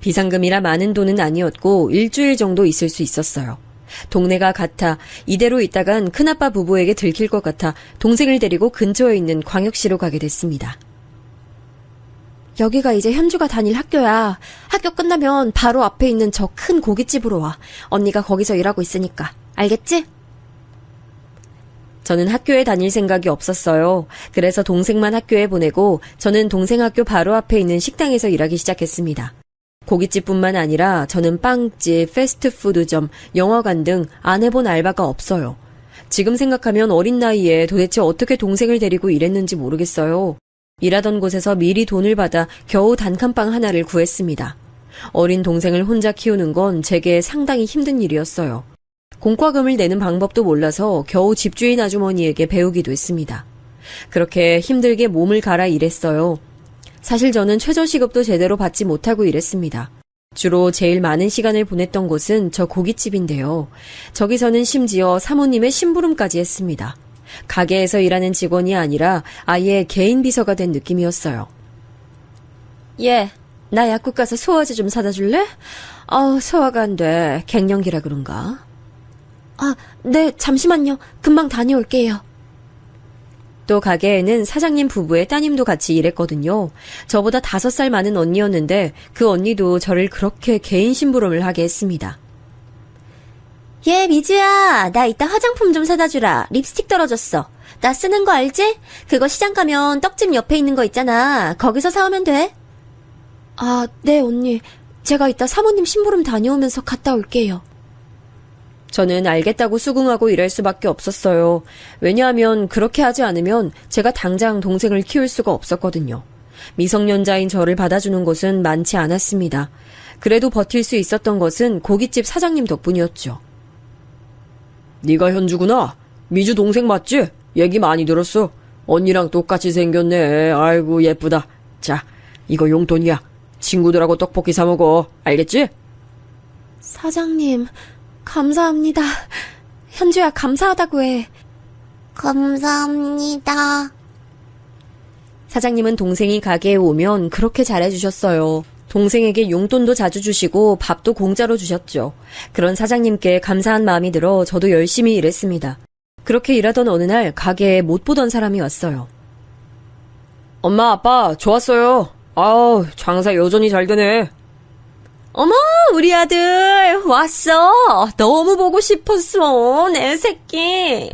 비상금이라 많은 돈은 아니었고 일주일 정도 있을 수 있었어요. 동네가 같아 이대로 있다간 큰아빠 부부에게 들킬 것 같아 동생을 데리고 근처에 있는 광역시로 가게 됐습니다. 여기가 이제 현주가 다닐 학교야. 학교 끝나면 바로 앞에 있는 저 큰 고깃집으로 와. 언니가 거기서 일하고 있으니까. 알겠지? 저는 학교에 다닐 생각이 없었어요. 그래서 동생만 학교에 보내고 저는 동생 학교 바로 앞에 있는 식당에서 일하기 시작했습니다. 고깃집뿐만 아니라 저는 빵집, 패스트푸드점, 영화관 등 안 해본 알바가 없어요. 지금 생각하면 어린 나이에 도대체 어떻게 동생을 데리고 일했는지 모르겠어요. 일하던 곳에서 미리 돈을 받아 겨우 단칸방 하나를 구했습니다. 어린 동생을 혼자 키우는 건 제게 상당히 힘든 일이었어요. 공과금을 내는 방법도 몰라서 겨우 집주인 아주머니에게 배우기도 했습니다. 그렇게 힘들게 몸을 갈아 일했어요. 사실 저는 최저시급도 제대로 받지 못하고 일했습니다. 주로 제일 많은 시간을 보냈던 곳은 저 고깃집인데요. 저기서는 심지어 사모님의 심부름까지 했습니다. 가게에서 일하는 직원이 아니라 아예 개인 비서가 된 느낌이었어요. 얘, 나 약국 가서 소화제 좀 사다 줄래? 소화가 안 돼. 갱년기라 그런가? 아, 네, 잠시만요. 금방 다녀올게요. 또 가게에는 사장님 부부의 따님도 같이 일했거든요. 저보다 5살 많은 언니였는데 그 언니도 저를 그렇게 개인 심부름을 하게 했습니다. 얘, 미주야. 나 이따 화장품 좀 사다 주라. 립스틱 떨어졌어. 나 쓰는 거 알지? 그거 시장 가면 떡집 옆에 있는 거 있잖아. 거기서 사오면 돼. 아, 네, 언니. 제가 이따 사모님 심부름 다녀오면서 갔다 올게요. 저는 알겠다고 수긍하고 일할 수밖에 없었어요. 왜냐하면 그렇게 하지 않으면 제가 당장 동생을 키울 수가 없었거든요. 미성년자인 저를 받아주는 곳은 많지 않았습니다. 그래도 버틸 수 있었던 것은 고깃집 사장님 덕분이었죠. 네가 현주구나. 미주 동생 맞지? 얘기 많이 들었어. 언니랑 똑같이 생겼네. 아이고 예쁘다. 자, 이거 용돈이야. 친구들하고 떡볶이 사 먹어. 알겠지? 사장님, 감사합니다. 현주야, 감사하다고 해. 감사합니다. 사장님은 동생이 가게에 오면 그렇게 잘해주셨어요. 동생에게 용돈도 자주 주시고 밥도 공짜로 주셨죠. 그런 사장님께 감사한 마음이 들어 저도 열심히 일했습니다. 그렇게 일하던 어느 날 가게에 못 보던 사람이 왔어요. 엄마, 아빠, 좋았어요. 아우, 장사 여전히 잘 되네. 어머, 우리 아들 왔어. 너무 보고 싶었어, 내 새끼.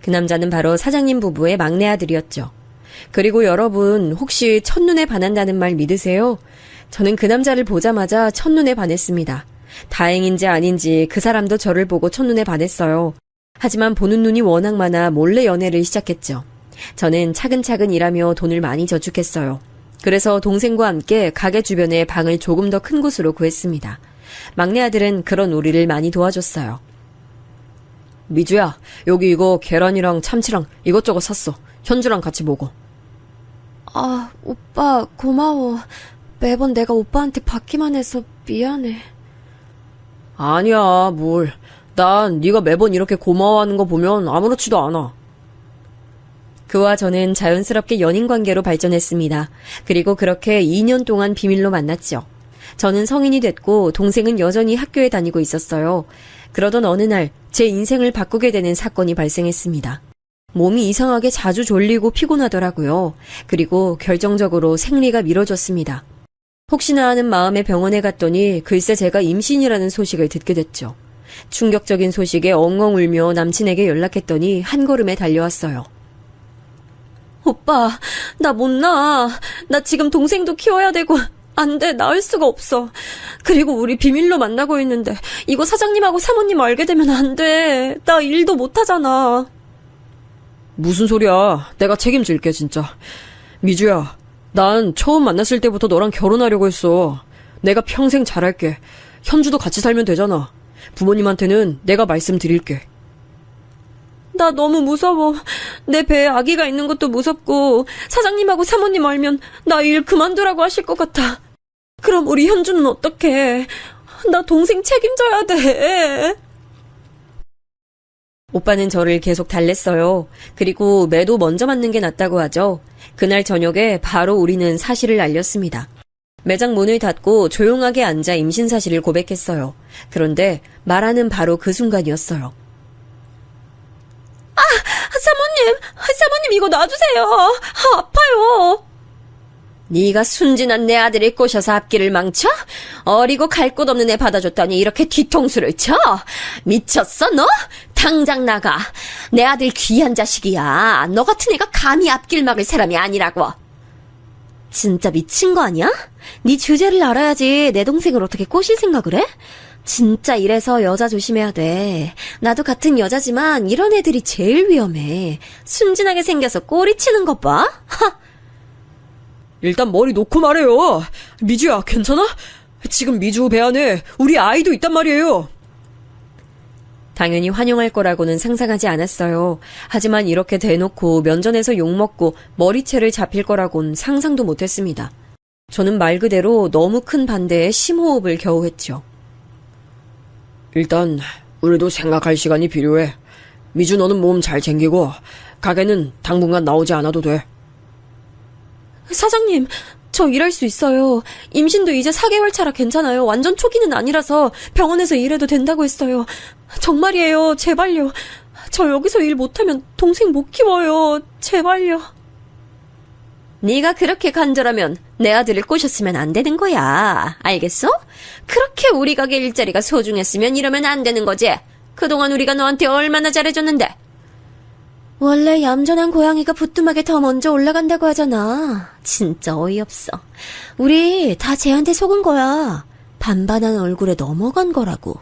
그 남자는 바로 사장님 부부의 막내 아들이었죠. 그리고 여러분, 혹시 첫눈에 반한다는 말 믿으세요? 저는 그 남자를 보자마자 첫눈에 반했습니다. 다행인지 아닌지 그 사람도 저를 보고 첫눈에 반했어요. 하지만 보는 눈이 워낙 많아 몰래 연애를 시작했죠. 저는 차근차근 일하며 돈을 많이 저축했어요. 그래서 동생과 함께 가게 주변에 방을 조금 더 큰 곳으로 구했습니다. 막내 아들은 그런 우리를 많이 도와줬어요. 미주야, 여기 이거 계란이랑 참치랑 이것저것 샀어. 현주랑 같이 먹어. 아, 오빠 고마워. 매번 내가 오빠한테 받기만 해서 미안해. 아니야, 뭘. 난 네가 매번 이렇게 고마워하는 거 보면 아무렇지도 않아. 그와 저는 자연스럽게 연인 관계로 발전했습니다. 그리고 그렇게 2년 동안 비밀로 만났죠. 저는 성인이 됐고 동생은 여전히 학교에 다니고 있었어요. 그러던 어느 날 제 인생을 바꾸게 되는 사건이 발생했습니다. 몸이 이상하게 자주 졸리고 피곤하더라고요. 그리고 결정적으로 생리가 미뤄졌습니다. 혹시나 하는 마음에 병원에 갔더니 글쎄 제가 임신이라는 소식을 듣게 됐죠. 충격적인 소식에 엉엉 울며 남친에게 연락했더니 한 걸음에 달려왔어요. 오빠, 나 못 낳아. 나 지금 동생도 키워야 되고 안 돼, 낳을 수가 없어. 그리고 우리 비밀로 만나고 있는데 이거 사장님하고 사모님 알게 되면 안 돼. 나 일도 못 하잖아. 무슨 소리야. 내가 책임질게, 진짜. 미주야, 난 처음 만났을 때부터 너랑 결혼하려고 했어. 내가 평생 잘할게. 현주도 같이 살면 되잖아. 부모님한테는 내가 말씀드릴게. 나 너무 무서워. 내 배에 아기가 있는 것도 무섭고 사장님하고 사모님 알면 나 일 그만두라고 하실 것 같아. 그럼 우리 현주는 어떡해. 나 동생 책임져야 돼. 오빠는 저를 계속 달랬어요. 그리고 매도 먼저 맞는 게 낫다고 하죠. 그날 저녁에 바로 우리는 사실을 알렸습니다. 매장 문을 닫고 조용하게 앉아 임신 사실을 고백했어요. 그런데 말하는 바로 그 순간이었어요. 사모님 이거 놔주세요. 아파요. 네가 순진한 내 아들을 꼬셔서 앞길을 망쳐? 어리고 갈 곳 없는 애 받아줬더니 이렇게 뒤통수를 쳐? 미쳤어 너? 당장 나가. 내 아들 귀한 자식이야. 너 같은 애가 감히 앞길 막을 사람이 아니라고. 진짜 미친 거 아니야? 네 주제를 알아야지 내 동생을 어떻게 꼬실 생각을 해? 진짜 이래서 여자 조심해야 돼. 나도 같은 여자지만 이런 애들이 제일 위험해. 순진하게 생겨서 꼬리치는 것 봐. 하! 일단 머리 놓고 말해요. 미주야, 괜찮아? 지금 미주 배 안에 우리 아이도 있단 말이에요. 당연히 환영할 거라고는 상상하지 않았어요. 하지만 이렇게 대놓고 면전에서 욕먹고 머리채를 잡힐 거라곤 상상도 못했습니다. 저는 말 그대로 너무 큰 반대에 심호흡을 겨우 했죠. 일단 우리도 생각할 시간이 필요해. 미주 너는 몸 잘 챙기고 가게는 당분간 나오지 않아도 돼. 사장님, 저 일할 수 있어요. 임신도 이제 4개월 차라 괜찮아요. 완전 초기는 아니라서 병원에서 일해도 된다고 했어요. 정말이에요. 제발요. 저 여기서 일 못하면 동생 못 키워요. 제발요. 네가 그렇게 간절하면 내 아들을 꼬셨으면 안 되는 거야. 알겠어? 그렇게 우리 가게 일자리가 소중했으면 이러면 안 되는 거지. 그동안 우리가 너한테 얼마나 잘해줬는데. 원래 얌전한 고양이가 부뚜막에 더 먼저 올라간다고 하잖아. 진짜 어이없어. 우리 다 쟤한테 속은 거야. 반반한 얼굴에 넘어간 거라고.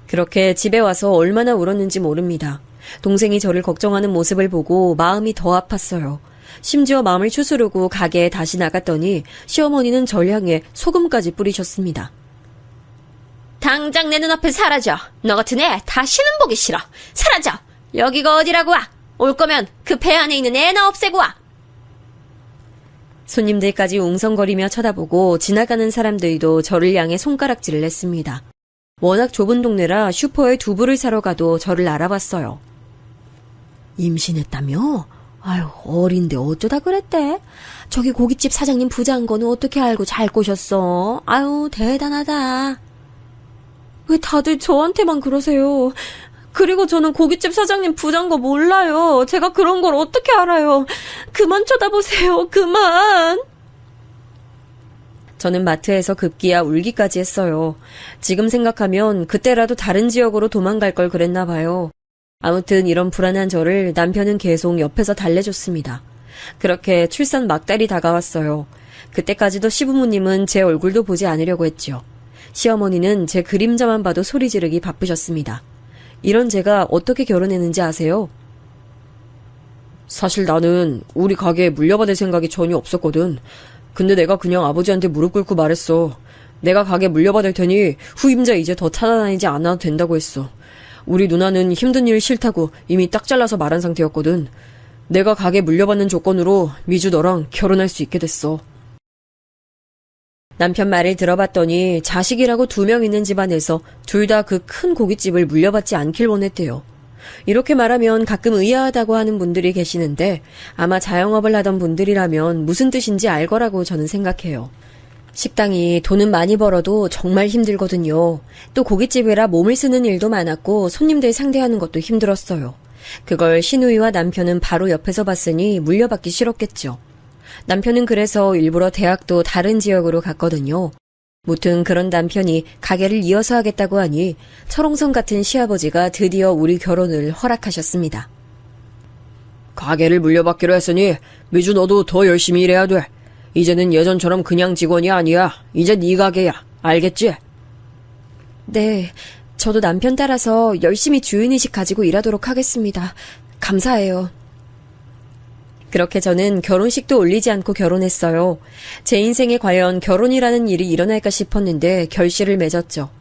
그렇게 집에 와서 얼마나 울었는지 모릅니다. 동생이 저를 걱정하는 모습을 보고 마음이 더 아팠어요. 심지어 마음을 추스르고 가게에 다시 나갔더니 시어머니는 절 향해 소금까지 뿌리셨습니다. 당장 내 눈앞에 사라져. 너 같은 애 다시는 보기 싫어. 사라져. 여기가 어디라고 와. 올 거면 그 배 안에 있는 애나 없애고 와. 손님들까지 웅성거리며 쳐다보고 지나가는 사람들도 저를 향해 손가락질을 했습니다. 워낙 좁은 동네라 슈퍼에 두부를 사러 가도 저를 알아봤어요. 임신했다며? 아유, 어린데 어쩌다 그랬대? 저기 고깃집 사장님 부자인 거는 어떻게 알고 잘 꼬셨어? 아유, 대단하다. 왜 다들 저한테만 그러세요? 그리고 저는 고깃집 사장님 부자인 거 몰라요. 제가 그런 걸 어떻게 알아요? 그만 쳐다보세요. 그만. 저는 마트에서 급기야 울기까지 했어요. 지금 생각하면 그때라도 다른 지역으로 도망갈 걸 그랬나 봐요. 아무튼 이런 불안한 저를 남편은 계속 옆에서 달래줬습니다. 그렇게 출산 막달이 다가왔어요. 그때까지도 시부모님은 제 얼굴도 보지 않으려고 했죠. 시어머니는 제 그림자만 봐도 소리 지르기 바쁘셨습니다. 이런 제가 어떻게 결혼했는지 아세요? 사실 나는 우리 가게에 물려받을 생각이 전혀 없었거든. 근데 내가 그냥 아버지한테 무릎 꿇고 말했어. 내가 가게 물려받을 테니 후임자 이제 더 찾아다니지 않아도 된다고 했어. 우리 누나는 힘든 일 싫다고 이미 딱 잘라서 말한 상태였거든. 내가 가게 물려받는 조건으로 미주 너랑 결혼할 수 있게 됐어. 남편 말을 들어봤더니 자식이라고 2명 있는 집안에서 둘 다 그 큰 고깃집을 물려받지 않길 원했대요. 이렇게 말하면 가끔 의아하다고 하는 분들이 계시는데 아마 자영업을 하던 분들이라면 무슨 뜻인지 알 거라고 저는 생각해요. 식당이 돈은 많이 벌어도 정말 힘들거든요. 또 고깃집이라 몸을 쓰는 일도 많았고 손님들 상대하는 것도 힘들었어요. 그걸 신우이와 남편은 바로 옆에서 봤으니 물려받기 싫었겠죠. 남편은 그래서 일부러 대학도 다른 지역으로 갔거든요. 무튼 그런 남편이 가게를 이어서 하겠다고 하니 철옹성 같은 시아버지가 드디어 우리 결혼을 허락하셨습니다. 가게를 물려받기로 했으니 미주 너도 더 열심히 일해야 돼. 이제는 예전처럼 그냥 직원이 아니야. 이제 네 가게야. 알겠지? 네, 저도 남편 따라서 열심히 주인의식 가지고 일하도록 하겠습니다. 감사해요. 그렇게 저는 결혼식도 올리지 않고 결혼했어요. 제 인생에 과연 결혼이라는 일이 일어날까 싶었는데 결실을 맺었죠.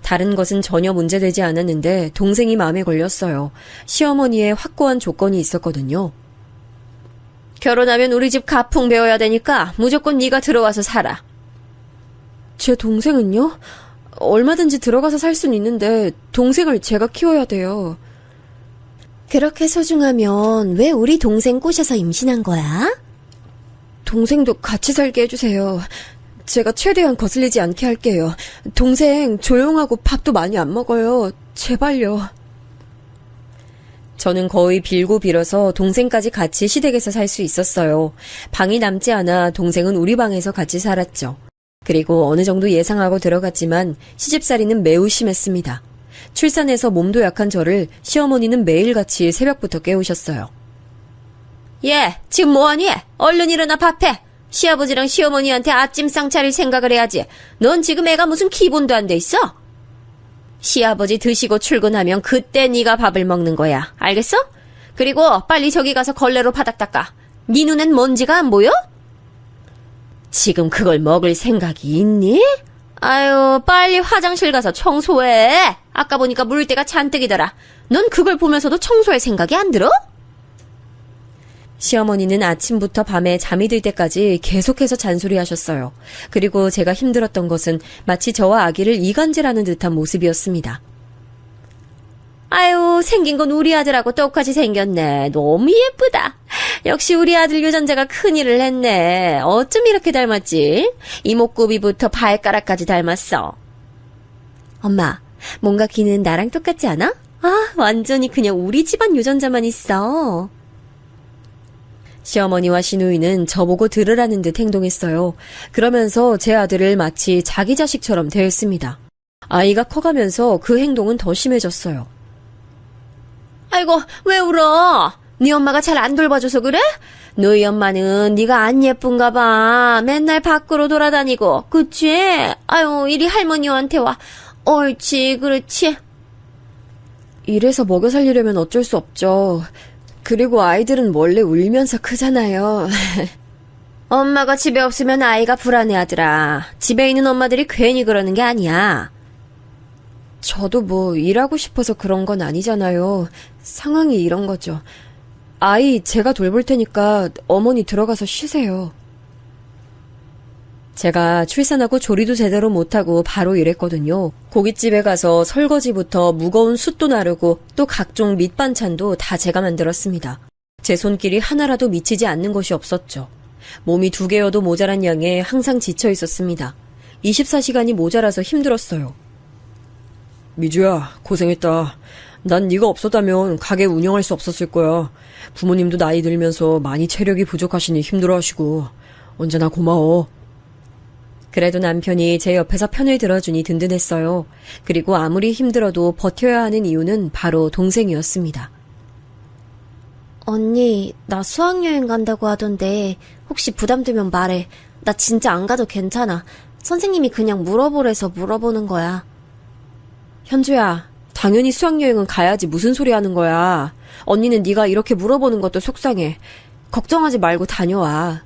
다른 것은 전혀 문제되지 않았는데 동생이 마음에 걸렸어요. 시어머니의 확고한 조건이 있었거든요. 결혼하면 우리 집 가풍 배워야 되니까 무조건 네가 들어와서 살아. 제 동생은요? 얼마든지 들어가서 살 순 있는데 동생을 제가 키워야 돼요. 그렇게 소중하면 왜 우리 동생 꼬셔서 임신한 거야? 동생도 같이 살게 해주세요. 제가 최대한 거슬리지 않게 할게요. 동생 조용하고 밥도 많이 안 먹어요. 제발요. 저는 거의 빌고 빌어서 동생까지 같이 시댁에서 살 수 있었어요. 방이 남지 않아 동생은 우리 방에서 같이 살았죠. 그리고 어느 정도 예상하고 들어갔지만 시집살이는 매우 심했습니다. 출산해서 몸도 약한 저를 시어머니는 매일같이 새벽부터 깨우셨어요. 예, 지금 뭐하니? 얼른 일어나 밥해. 시아버지랑 시어머니한테 아침상 차릴 생각을 해야지. 넌 지금 애가 무슨 기본도 안 돼 있어? 시아버지 드시고 출근하면 그때 네가 밥을 먹는 거야. 알겠어? 그리고 빨리 저기 가서 걸레로 바닥 닦아. 네 눈엔 먼지가 안 보여? 지금 그걸 먹을 생각이 있니? 아유, 빨리 화장실 가서 청소해. 아까 보니까 물때가 잔뜩이더라. 넌 그걸 보면서도 청소할 생각이 안 들어? 시어머니는 아침부터 밤에 잠이 들 때까지 계속해서 잔소리하셨어요. 그리고 제가 힘들었던 것은 마치 저와 아기를 이간질하는 듯한 모습이었습니다. 아유, 생긴 건 우리 아들하고 똑같이 생겼네. 너무 예쁘다. 역시 우리 아들 유전자가 큰일을 했네. 어쩜 이렇게 닮았지? 이목구비부터 발가락까지 닮았어. 엄마, 뭔가 귀는 나랑 똑같지 않아? 아, 완전히 그냥 우리 집안 유전자만 있어. 시어머니와 시누이는 저보고 들으라는 듯 행동했어요. 그러면서 제 아들을 마치 자기 자식처럼 대했습니다. 아이가 커가면서 그 행동은 더 심해졌어요. 아이고, 왜 울어? 네 엄마가 잘 안 돌봐줘서 그래? 너희 엄마는 네가 안 예쁜가 봐. 맨날 밖으로 돌아다니고. 그치? 아유, 이리 할머니한테 와. 옳지, 그렇지. 이래서 먹여 살리려면 어쩔 수 없죠. 그리고 아이들은 원래 울면서 크잖아요. 엄마가 집에 없으면 아이가 불안해하더라. 집에 있는 엄마들이 괜히 그러는 게 아니야. 저도 뭐 일하고 싶어서 그런 건 아니잖아요. 상황이 이런 거죠. 아이 제가 돌볼 테니까 어머니 들어가서 쉬세요. 제가 출산하고 조리도 제대로 못하고 바로 일했거든요. 고깃집에 가서 설거지부터 무거운 숯도 나르고 또 각종 밑반찬도 다 제가 만들었습니다. 제 손길이 하나라도 미치지 않는 것이 없었죠. 몸이 2개여도 모자란 양에 항상 지쳐 있었습니다. 24시간이 모자라서 힘들었어요. 미주야, 고생했다. 난 네가 없었다면 가게 운영할 수 없었을 거야. 부모님도 나이 들면서 많이 체력이 부족하시니 힘들어하시고 언제나 고마워. 그래도 남편이 제 옆에서 편을 들어주니 든든했어요. 그리고 아무리 힘들어도 버텨야 하는 이유는 바로 동생이었습니다. 언니, 나 수학여행 간다고 하던데 혹시 부담되면 말해. 나 진짜 안 가도 괜찮아. 선생님이 그냥 물어보래서 물어보는 거야. 현주야, 당연히 수학여행은 가야지. 무슨 소리 하는 거야. 언니는 네가 이렇게 물어보는 것도 속상해. 걱정하지 말고 다녀와.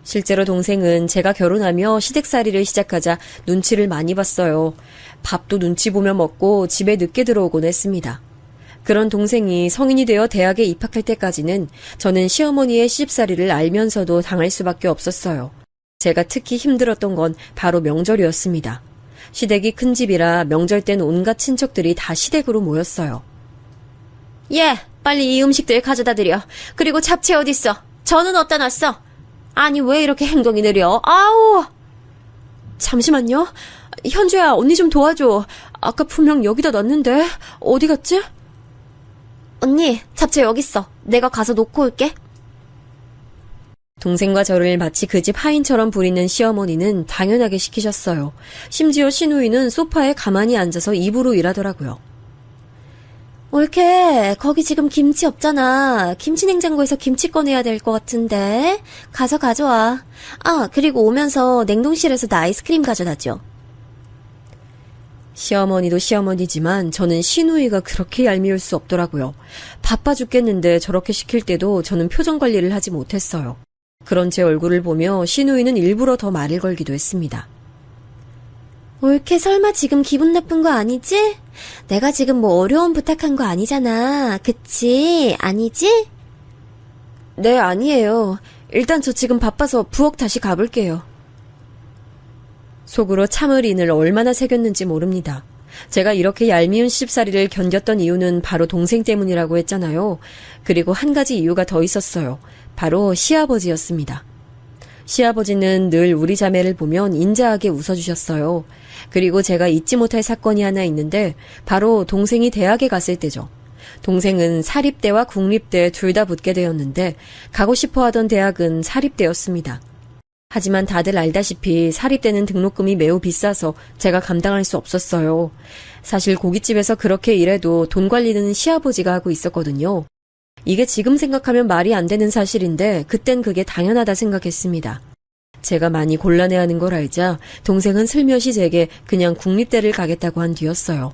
실제로 동생은 제가 결혼하며 시댁살이를 시작하자 눈치를 많이 봤어요. 밥도 눈치 보며 먹고 집에 늦게 들어오곤 했습니다. 그런 동생이 성인이 되어 대학에 입학할 때까지는 저는 시어머니의 시집살이를 알면서도 당할 수밖에 없었어요. 제가 특히 힘들었던 건 바로 명절이었습니다. 시댁이 큰 집이라 명절 땐 온갖 친척들이 다 시댁으로 모였어요. 예, 빨리 이 음식들 가져다 드려. 그리고 잡채 어딨어? 전은 어디다 놨어? 아니, 왜 이렇게 행동이 느려? 아우! 잠시만요. 현주야, 언니 좀 도와줘. 아까 분명 여기다 놨는데 어디 갔지? 언니, 잡채 여기 있어. 내가 가서 놓고 올게. 동생과 저를 마치 그 집 하인처럼 부리는 시어머니는 당연하게 시키셨어요. 심지어 시누이는 소파에 가만히 앉아서 입으로 일하더라고요. 올케, 거기 지금 김치 없잖아. 김치 냉장고에서 김치 꺼내야 될 것 같은데. 가서 가져와. 아, 그리고 오면서 냉동실에서 나 아이스크림 가져다줘. 시어머니도 시어머니지만 저는 시누이가 그렇게 얄미울 수 없더라고요. 바빠 죽겠는데 저렇게 시킬 때도 저는 표정 관리를 하지 못했어요. 그런 제 얼굴을 보며 시누이는 일부러 더 말을 걸기도 했습니다. 올케, 설마 지금 기분 나쁜 거 아니지? 내가 지금 뭐 어려운 부탁한 거 아니잖아. 그치? 아니지? 네, 아니에요. 일단 저 지금 바빠서 부엌 다시 가볼게요. 속으로 참을 인을 얼마나 새겼는지 모릅니다. 제가 이렇게 얄미운 시집살이를 견뎠던 이유는 바로 동생 때문이라고 했잖아요. 그리고 한 가지 이유가 더 있었어요. 바로 시아버지였습니다. 시아버지는 늘 우리 자매를 보면 인자하게 웃어주셨어요. 그리고 제가 잊지 못할 사건이 하나 있는데 바로 동생이 대학에 갔을 때죠. 동생은 사립대와 국립대 둘 다 붙게 되었는데 가고 싶어 하던 대학은 사립대였습니다. 하지만 다들 알다시피 사립대는 등록금이 매우 비싸서 제가 감당할 수 없었어요. 사실 고깃집에서 그렇게 일해도 돈 관리는 시아버지가 하고 있었거든요. 이게 지금 생각하면 말이 안 되는 사실인데 그땐 그게 당연하다 생각했습니다. 제가 많이 곤란해하는 걸 알자 동생은 슬며시 제게 그냥 국립대를 가겠다고 한 뒤였어요.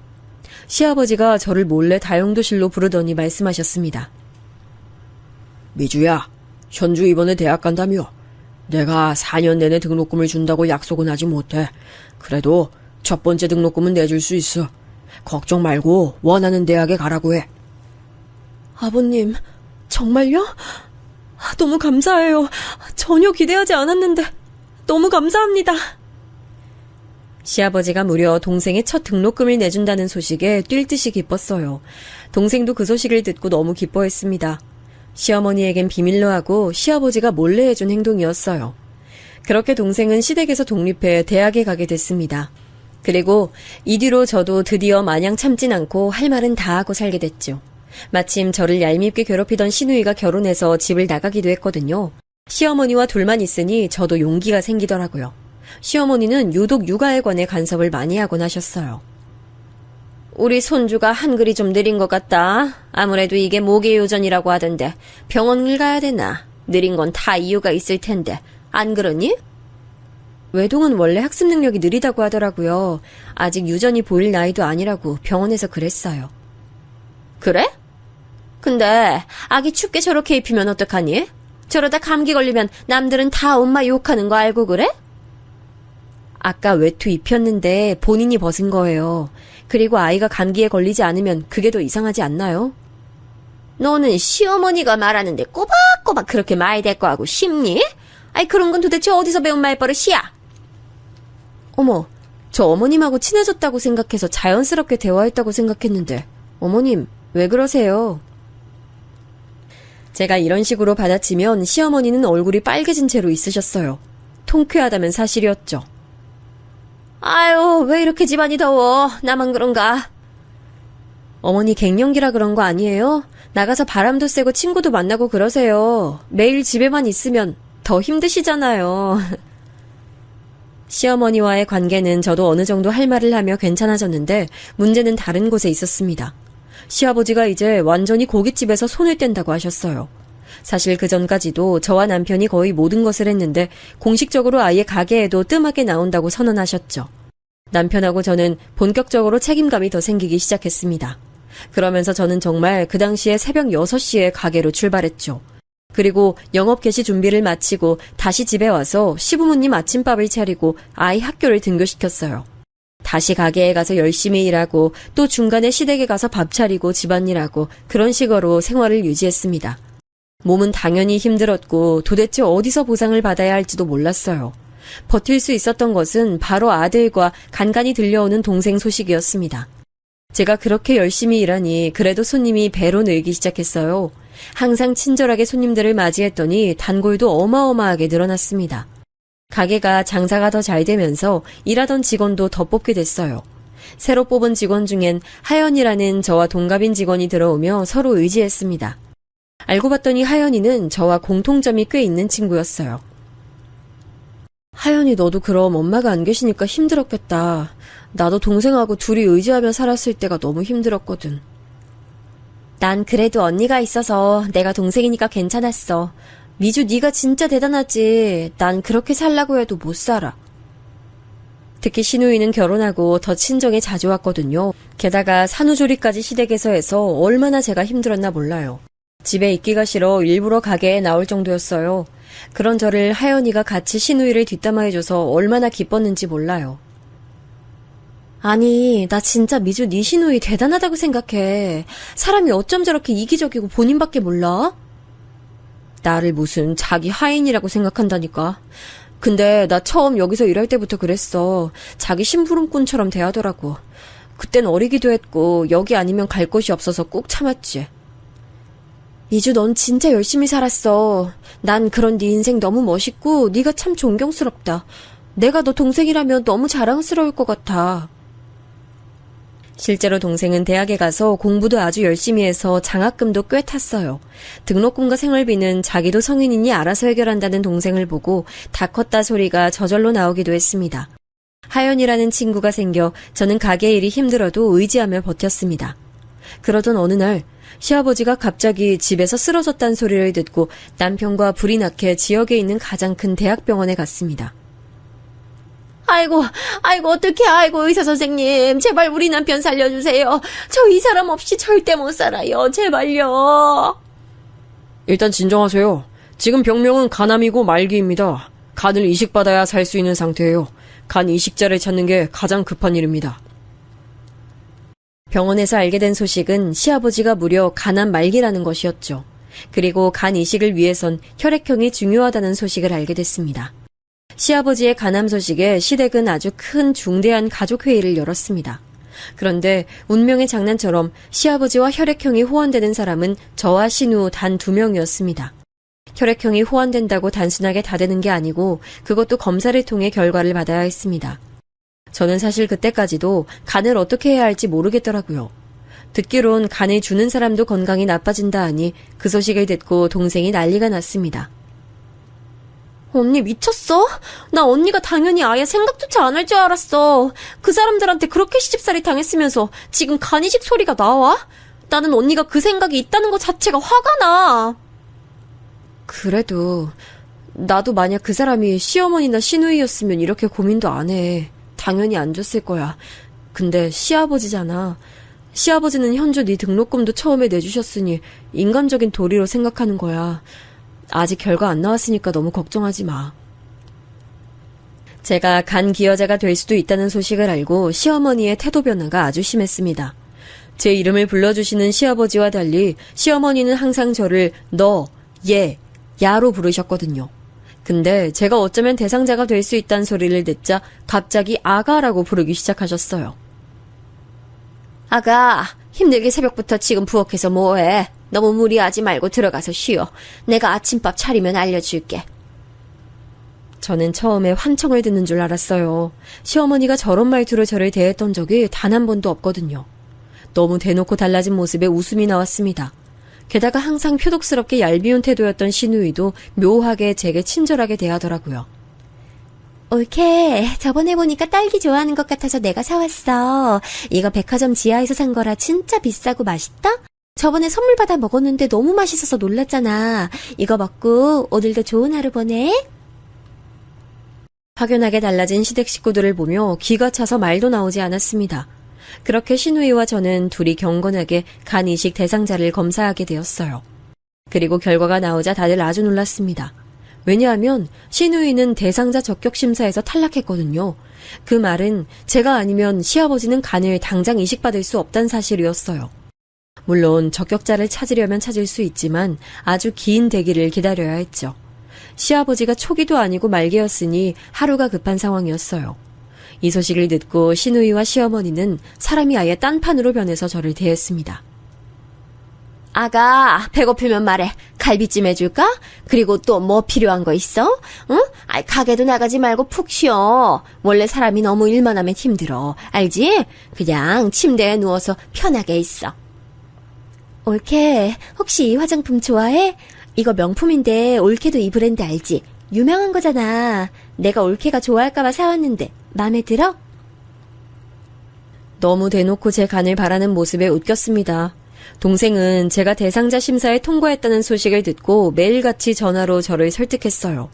시아버지가 저를 몰래 다용도실로 부르더니 말씀하셨습니다. 미주야, 현주 이번에 대학 간다며. 내가 4년 내내 등록금을 준다고 약속은 하지 못해. 그래도 첫 번째 등록금은 내줄 수 있어. 걱정 말고 원하는 대학에 가라고 해. 아버님, 정말요? 너무 감사해요. 전혀 기대하지 않았는데 너무 감사합니다. 시아버지가 무려 동생의 첫 등록금을 내준다는 소식에 뛸 듯이 기뻤어요. 동생도 그 소식을 듣고 너무 기뻐했습니다. 시어머니에겐 비밀로 하고 시아버지가 몰래 해준 행동이었어요. 그렇게 동생은 시댁에서 독립해 대학에 가게 됐습니다. 그리고 이 뒤로 저도 드디어 마냥 참진 않고 할 말은 다 하고 살게 됐죠. 마침 저를 얄밉게 괴롭히던 시누이가 결혼해서 집을 나가기도 했거든요. 시어머니와 둘만 있으니 저도 용기가 생기더라고요. 시어머니는 유독 육아에 관해 간섭을 많이 하곤 하셨어요. 우리 손주가 한글이 좀 느린 것 같다. 아무래도 이게 모계요전이라고 하던데 병원을 가야 되나? 느린 건 다 이유가 있을 텐데. 안 그러니? 외동은 원래 학습 능력이 느리다고 하더라고요. 아직 유전이 보일 나이도 아니라고 병원에서 그랬어요. 그래? 근데 아기 춥게 저렇게 입히면 어떡하니? 저러다 감기 걸리면 남들은 다 엄마 욕하는 거 알고 그래? 아까 외투 입혔는데 본인이 벗은 거예요. 그리고 아이가 감기에 걸리지 않으면 그게 더 이상하지 않나요? 너는 시어머니가 말하는데 꼬박꼬박 그렇게 말 대꾸하고 싶니? 아이 그런 건 도대체 어디서 배운 말버릇이야? 어머, 저 어머님하고 친해졌다고 생각해서 자연스럽게 대화했다고 생각했는데 어머님, 왜 그러세요? 제가 이런 식으로 받아치면 시어머니는 얼굴이 빨개진 채로 있으셨어요. 통쾌하다면 사실이었죠. 아유, 왜 이렇게 집안이 더워? 나만 그런가? 어머니 갱년기라 그런 거 아니에요? 나가서 바람도 쐬고 친구도 만나고 그러세요. 매일 집에만 있으면 더 힘드시잖아요. 시어머니와의 관계는 저도 어느 정도 할 말을 하며 괜찮아졌는데 문제는 다른 곳에 있었습니다. 시아버지가 이제 완전히 고깃집에서 손을 뗀다고 하셨어요. 사실 그 전까지도 저와 남편이 거의 모든 것을 했는데 공식적으로 아예 가게에도 뜸하게 나온다고 선언하셨죠. 남편하고 저는 본격적으로 책임감이 더 생기기 시작했습니다. 그러면서 저는 정말 그 당시에 새벽 6시에 가게로 출발했죠. 그리고 영업 개시 준비를 마치고 다시 집에 와서 시부모님 아침밥을 차리고 아이 학교를 등교시켰어요. 다시 가게에 가서 열심히 일하고 또 중간에 시댁에 가서 밥 차리고 집안일하고 그런 식으로 생활을 유지했습니다. 몸은 당연히 힘들었고 도대체 어디서 보상을 받아야 할지도 몰랐어요. 버틸 수 있었던 것은 바로 아들과 간간히 들려오는 동생 소식이었습니다. 제가 그렇게 열심히 일하니 그래도 손님이 배로 늘기 시작했어요. 항상 친절하게 손님들을 맞이했더니 단골도 어마어마하게 늘어났습니다. 가게가 장사가 더 잘 되면서 일하던 직원도 더 뽑게 됐어요. 새로 뽑은 직원 중엔 하연이라는 저와 동갑인 직원이 들어오며 서로 의지했습니다. 알고 봤더니 하연이는 저와 공통점이 꽤 있는 친구였어요. 하연이, 너도 그럼 엄마가 안 계시니까 힘들었겠다. 나도 동생하고 둘이 의지하며 살았을 때가 너무 힘들었거든. 난 그래도 언니가 있어서 내가 동생이니까 괜찮았어. 미주 네가 진짜 대단하지. 난 그렇게 살라고 해도 못 살아. 특히 신우이는 결혼하고 더 친정에 자주 왔거든요. 게다가 산후조리까지 시댁에서 해서 얼마나 제가 힘들었나 몰라요. 집에 있기가 싫어 일부러 가게에 나올 정도였어요. 그런 저를 하연이가 같이 신우이를 뒷담화해줘서 얼마나 기뻤는지 몰라요. 아니, 나 진짜 미주 네 신우이 대단하다고 생각해. 사람이 어쩜 저렇게 이기적이고 본인밖에 몰라? 나를 무슨 자기 하인이라고 생각한다니까. 근데 나 처음 여기서 일할 때부터 그랬어. 자기 심부름꾼처럼 대하더라고. 그땐 어리기도 했고 여기 아니면 갈 곳이 없어서 꾹 참았지. 미주, 넌 진짜 열심히 살았어. 난 그런 네 인생 너무 멋있고 네가 참 존경스럽다. 내가 너 동생이라면 너무 자랑스러울 것 같아. 실제로 동생은 대학에 가서 공부도 아주 열심히 해서 장학금도 꽤 탔어요. 등록금과 생활비는 자기도 성인이니 알아서 해결한다는 동생을 보고 다 컸다 소리가 저절로 나오기도 했습니다. 하연이라는 친구가 생겨 저는 가게 일이 힘들어도 의지하며 버텼습니다. 그러던 어느 날 시아버지가 갑자기 집에서 쓰러졌다는 소리를 듣고 남편과 불이 나게 지역에 있는 가장 큰 대학병원에 갔습니다. 아이고, 어떡해. 아이고, 의사 선생님. 제발 우리 남편 살려주세요. 저 이 사람 없이 절대 못 살아요. 제발요. 일단 진정하세요. 지금 병명은 간암이고 말기입니다. 간을 이식받아야 살 수 있는 상태예요. 간 이식자를 찾는 게 가장 급한 일입니다. 병원에서 알게 된 소식은 시아버지가 무려 간암 말기라는 것이었죠. 그리고 간 이식을 위해선 혈액형이 중요하다는 소식을 알게 됐습니다. 시아버지의 간암 소식에 시댁은 아주 큰 중대한 가족회의를 열었습니다. 그런데 운명의 장난처럼 시아버지와 혈액형이 호환되는 사람은 저와 신우 단 2명이었습니다. 혈액형이 호환된다고 단순하게 다 되는 게 아니고 그것도 검사를 통해 결과를 받아야 했습니다. 저는 사실 그때까지도 간을 어떻게 해야 할지 모르겠더라고요. 듣기론 간을 주는 사람도 건강이 나빠진다 하니 그 소식을 듣고 동생이 난리가 났습니다. 언니 미쳤어? 나 언니가 당연히 아예 생각조차 안 할 줄 알았어. 그 사람들한테 그렇게 시집살이 당했으면서 지금 간이식 소리가 나와? 나는 언니가 그 생각이 있다는 것 자체가 화가 나. 그래도 나도 만약 그 사람이 시어머니나 시누이였으면 이렇게 고민도 안 해. 당연히 안 줬을 거야. 근데 시아버지잖아. 시아버지는 현주 네 등록금도 처음에 내주셨으니 인간적인 도리로 생각하는 거야. 아직 결과 안 나왔으니까 너무 걱정하지 마. 제가 간 기여자가 될 수도 있다는 소식을 알고 시어머니의 태도 변화가 아주 심했습니다. 제 이름을 불러주시는 시아버지와 달리 시어머니는 항상 저를 너, 얘, 야로 부르셨거든요. 근데 제가 어쩌면 대상자가 될 수 있다는 소리를 듣자 갑자기 아가라고 부르기 시작하셨어요. 아가, 힘들게 새벽부터 지금 부엌에서 뭐해? 너무 무리하지 말고 들어가서 쉬어. 내가 아침밥 차리면 알려줄게. 저는 처음에 환청을 듣는 줄 알았어요. 시어머니가 저런 말투로 저를 대했던 적이 단 한 번도 없거든요. 너무 대놓고 달라진 모습에 웃음이 나왔습니다. 게다가 항상 표독스럽게 얄미운 태도였던 시누이도 묘하게 제게 친절하게 대하더라고요. 옳게. 저번에 보니까 딸기 좋아하는 것 같아서 내가 사왔어. 이거 백화점 지하에서 산 거라 진짜 비싸고 맛있다? 저번에 선물 받아 먹었는데 너무 맛있어서 놀랐잖아. 이거 먹고 오늘도 좋은 하루 보내. 확연하게 달라진 시댁 식구들을 보며 기가 차서 말도 나오지 않았습니다. 그렇게 시누이와 저는 둘이 경건하게 간 이식 대상자를 검사하게 되었어요. 그리고 결과가 나오자 다들 아주 놀랐습니다. 왜냐하면 시누이는 대상자 적격 심사에서 탈락했거든요. 그 말은 제가 아니면 시아버지는 간을 당장 이식받을 수 없다는 사실이었어요. 물론 적격자를 찾으려면 찾을 수 있지만 아주 긴 대기를 기다려야 했죠. 시아버지가 초기도 아니고 말기였으니 하루가 급한 상황이었어요. 이 소식을 듣고 시누이와 시어머니는 사람이 아예 딴판으로 변해서 저를 대했습니다. 아가, 배고프면 말해. 갈비찜 해줄까? 그리고 또 뭐 필요한 거 있어? 응? 아이, 가게도 나가지 말고 푹 쉬어. 원래 사람이 너무 일만 하면 힘들어. 알지? 그냥 침대에 누워서 편하게 있어. 올케, 혹시 이 화장품 좋아해? 이거 명품인데 올케도 이 브랜드 알지? 유명한 거잖아. 내가 올케가 좋아할까봐 사왔는데 마음에 들어? 너무 대놓고 제 간을 바라는 모습에 웃겼습니다. 동생은 제가 대상자 심사에 통과했다는 소식을 듣고 매일같이 전화로 저를 설득했어요.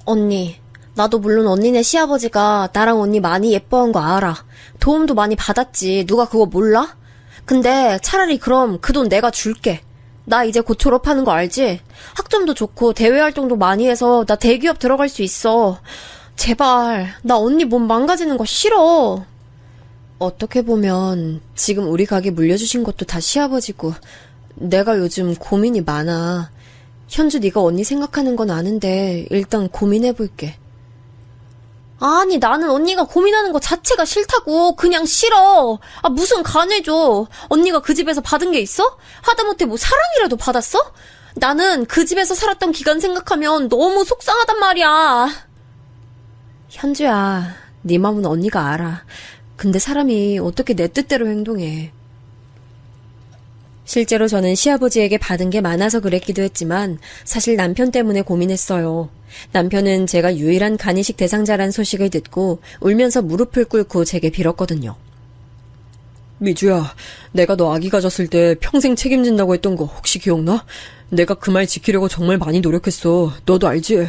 언니, 나도 물론 언니네 시아버지가 나랑 언니 많이 예뻐한 거 알아. 도움도 많이 받았지. 누가 그거 몰라? 근데 차라리 그럼 그 돈 내가 줄게. 나 이제 곧 졸업하는 거 알지? 학점도 좋고 대외 활동도 많이 해서 나 대기업 들어갈 수 있어. 제발, 나 언니 몸 망가지는 거 싫어. 어떻게 보면 지금 우리 가게 물려주신 것도 다 시아버지고 내가 요즘 고민이 많아. 현주 네가 언니 생각하는 건 아는데 일단 고민해볼게. 아니, 나는 언니가 고민하는 거 자체가 싫다고. 그냥 싫어. 아, 무슨 간을 줘. 언니가 그 집에서 받은 게 있어? 하다못해 뭐 사랑이라도 받았어? 나는 그 집에서 살았던 기간 생각하면 너무 속상하단 말이야. 현주야, 네 마음은 언니가 알아. 근데 사람이 어떻게 내 뜻대로 행동해. 실제로 저는 시아버지에게 받은 게 많아서 그랬기도 했지만 사실 남편 때문에 고민했어요. 남편은 제가 유일한 간이식 대상자란 소식을 듣고 울면서 무릎을 꿇고 제게 빌었거든요. 미주야, 내가 너 아기 가졌을 때 평생 책임진다고 했던 거 혹시 기억나? 내가 그 말 지키려고 정말 많이 노력했어. 너도 알지?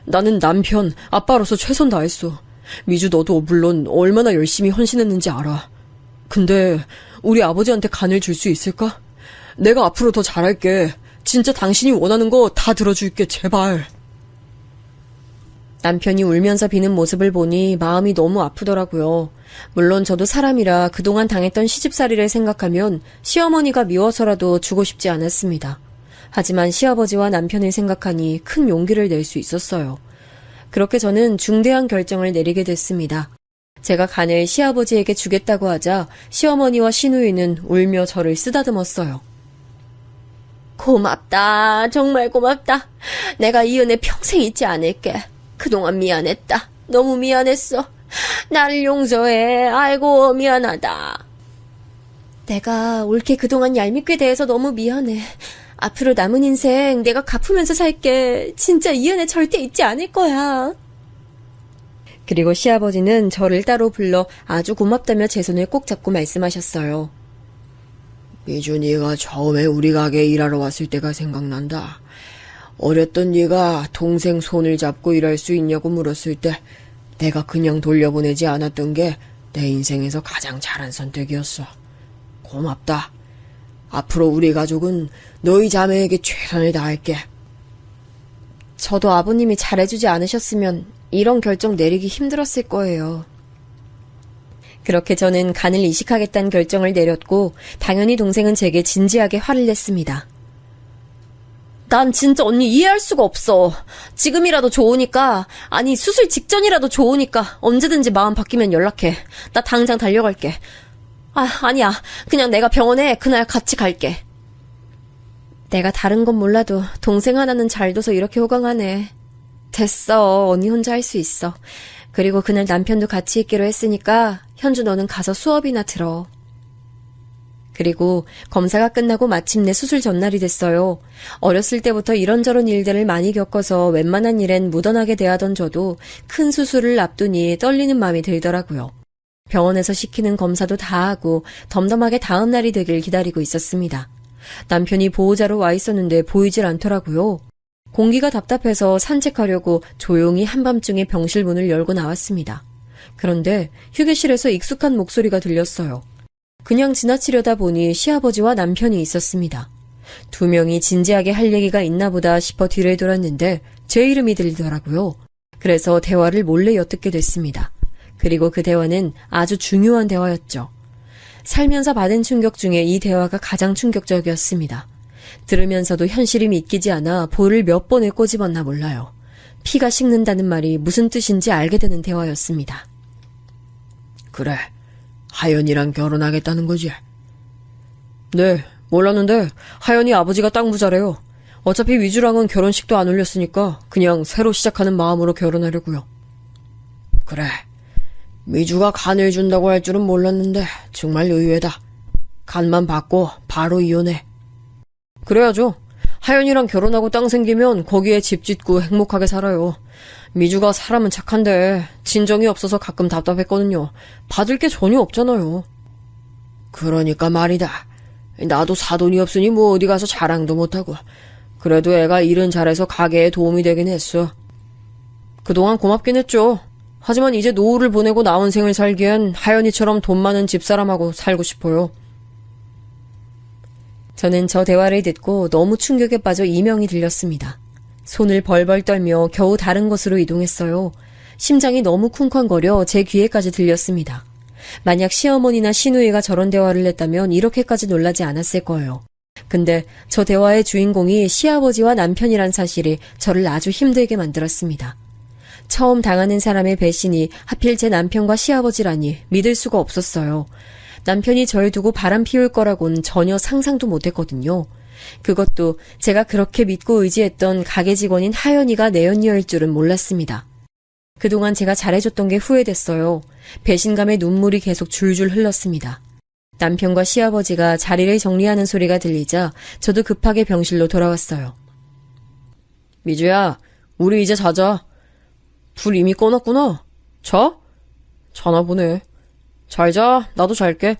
나는 남편, 아빠로서 최선 다했어. 미주 너도 물론 얼마나 열심히 헌신했는지 알아. 근데 우리 아버지한테 간을 줄 수 있을까? 내가 앞으로 더 잘할게. 진짜 당신이 원하는 거 다 들어줄게, 제발. 남편이 울면서 비는 모습을 보니 마음이 너무 아프더라고요. 물론 저도 사람이라 그동안 당했던 시집살이를 생각하면 시어머니가 미워서라도 주고 싶지 않았습니다. 하지만 시아버지와 남편을 생각하니 큰 용기를 낼 수 있었어요. 그렇게 저는 중대한 결정을 내리게 됐습니다. 제가 간을 시아버지에게 주겠다고 하자 시어머니와 시누이는 울며 저를 쓰다듬었어요. 고맙다. 정말 고맙다. 내가 이 은혜 평생 잊지 않을게. 그동안 미안했다. 너무 미안했어. 나를 용서해. 아이고, 미안하다. 내가 올케 그동안 얄밉게 대해서 너무 미안해. 앞으로 남은 인생 내가 갚으면서 살게. 진짜 이 은혜 절대 잊지 않을 거야. 그리고 시아버지는 저를 따로 불러 아주 고맙다며 제 손을 꼭 잡고 말씀하셨어요. 미주, 네가 처음에 우리 가게에 일하러 왔을 때가 생각난다. 어렸던 네가 동생 손을 잡고 일할 수 있냐고 물었을 때 내가 그냥 돌려보내지 않았던 게 내 인생에서 가장 잘한 선택이었어. 고맙다. 앞으로 우리 가족은 너희 자매에게 최선을 다할게. 저도 아버님이 잘해주지 않으셨으면 이런 결정 내리기 힘들었을 거예요. 그렇게 저는 간을 이식하겠다는 결정을 내렸고 당연히 동생은 제게 진지하게 화를 냈습니다. 난 진짜 언니 이해할 수가 없어. 지금이라도 좋으니까, 아니 수술 직전이라도 좋으니까 언제든지 마음 바뀌면 연락해. 나 당장 달려갈게. 아니야. 그냥 내가 병원에 그날 같이 갈게. 내가 다른 건 몰라도 동생 하나는 잘 둬서 이렇게 호강하네. 됐어. 언니 혼자 할 수 있어. 그리고 그날 남편도 같이 있기로 했으니까 현주 너는 가서 수업이나 들어. 그리고 검사가 끝나고 마침내 수술 전날이 됐어요. 어렸을 때부터 이런저런 일들을 많이 겪어서 웬만한 일엔 무던하게 대하던 저도 큰 수술을 앞두니 떨리는 마음이 들더라고요. 병원에서 시키는 검사도 다 하고 덤덤하게 다음 날이 되길 기다리고 있었습니다. 남편이 보호자로 와 있었는데 보이질 않더라고요. 공기가 답답해서 산책하려고 조용히 한밤중에 병실 문을 열고 나왔습니다. 그런데 휴게실에서 익숙한 목소리가 들렸어요. 그냥 지나치려다 보니 시아버지와 남편이 있었습니다. 두 명이 진지하게 할 얘기가 있나 보다 싶어 뒤를 돌았는데 제 이름이 들리더라고요. 그래서 대화를 몰래 엿듣게 됐습니다. 그리고 그 대화는 아주 중요한 대화였죠. 살면서 받은 충격 중에 이 대화가 가장 충격적이었습니다. 들으면서도 현실이 믿기지 않아 볼을 몇 번을 꼬집었나 몰라요. 피가 식는다는 말이 무슨 뜻인지 알게 되는 대화였습니다. 그래, 하연이랑 결혼하겠다는 거지? 네, 몰랐는데 하연이 아버지가 땅 부자래요. 어차피 미주랑은 결혼식도 안 올렸으니까 그냥 새로 시작하는 마음으로 결혼하려고요. 그래. 미주가 간을 준다고 할 줄은 몰랐는데 정말 의외다. 간만 받고 바로 이혼해. 그래야죠. 하연이랑 결혼하고 땅 생기면 거기에 집 짓고 행복하게 살아요. 미주가 사람은 착한데 진정이 없어서 가끔 답답했거든요. 받을 게 전혀 없잖아요. 그러니까 말이다. 나도 사돈이 없으니 뭐 어디 가서 자랑도 못하고. 그래도 애가 일은 잘해서 가게에 도움이 되긴 했어. 그동안 고맙긴 했죠. 하지만 이제 노후를 보내고 나온 생을 살기엔 하연이처럼 돈 많은 집사람하고 살고 싶어요. 저는 저 대화를 듣고 너무 충격에 빠져 이명이 들렸습니다. 손을 벌벌 떨며 겨우 다른 곳으로 이동했어요. 심장이 너무 쿵쾅거려 제 귀에까지 들렸습니다. 만약 시어머니나 시누이가 저런 대화를 했다면 이렇게까지 놀라지 않았을 거예요. 근데 저 대화의 주인공이 시아버지와 남편이란 사실이 저를 아주 힘들게 만들었습니다. 처음 당하는 사람의 배신이 하필 제 남편과 시아버지라니 믿을 수가 없었어요. 남편이 절 두고 바람 피울 거라고는 전혀 상상도 못했거든요. 그것도 제가 그렇게 믿고 의지했던 가게 직원인 하연이가 내 언니일 줄은 몰랐습니다. 그동안 제가 잘해줬던 게 후회됐어요. 배신감에 눈물이 계속 줄줄 흘렀습니다. 남편과 시아버지가 자리를 정리하는 소리가 들리자 저도 급하게 병실로 돌아왔어요. 미주야, 우리 이제 자자. 불 이미 꺼놨구나. 자? 자나 보네. 잘 자. 나도 잘게.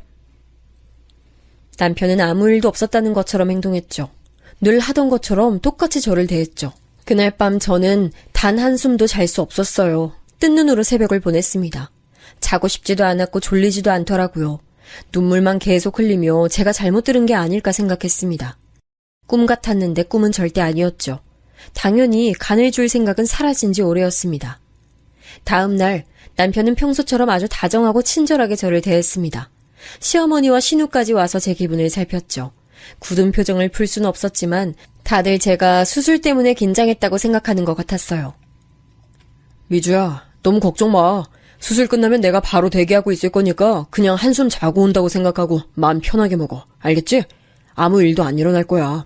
남편은 아무 일도 없었다는 것처럼 행동했죠. 늘 하던 것처럼 똑같이 저를 대했죠. 그날 밤 저는 단 한숨도 잘 수 없었어요. 뜬 눈으로 새벽을 보냈습니다. 자고 싶지도 않았고 졸리지도 않더라고요. 눈물만 계속 흘리며 제가 잘못 들은 게 아닐까 생각했습니다. 꿈 같았는데 꿈은 절대 아니었죠. 당연히 간을 줄 생각은 사라진 지 오래였습니다. 다음 날 남편은 평소처럼 아주 다정하고 친절하게 저를 대했습니다. 시어머니와 신우까지 와서 제 기분을 살폈죠. 굳은 표정을 풀 수는 없었지만 다들 제가 수술 때문에 긴장했다고 생각하는 것 같았어요. 미주야, 너무 걱정 마. 수술 끝나면 내가 바로 대기하고 있을 거니까 그냥 한숨 자고 온다고 생각하고 마음 편하게 먹어. 알겠지? 아무 일도 안 일어날 거야.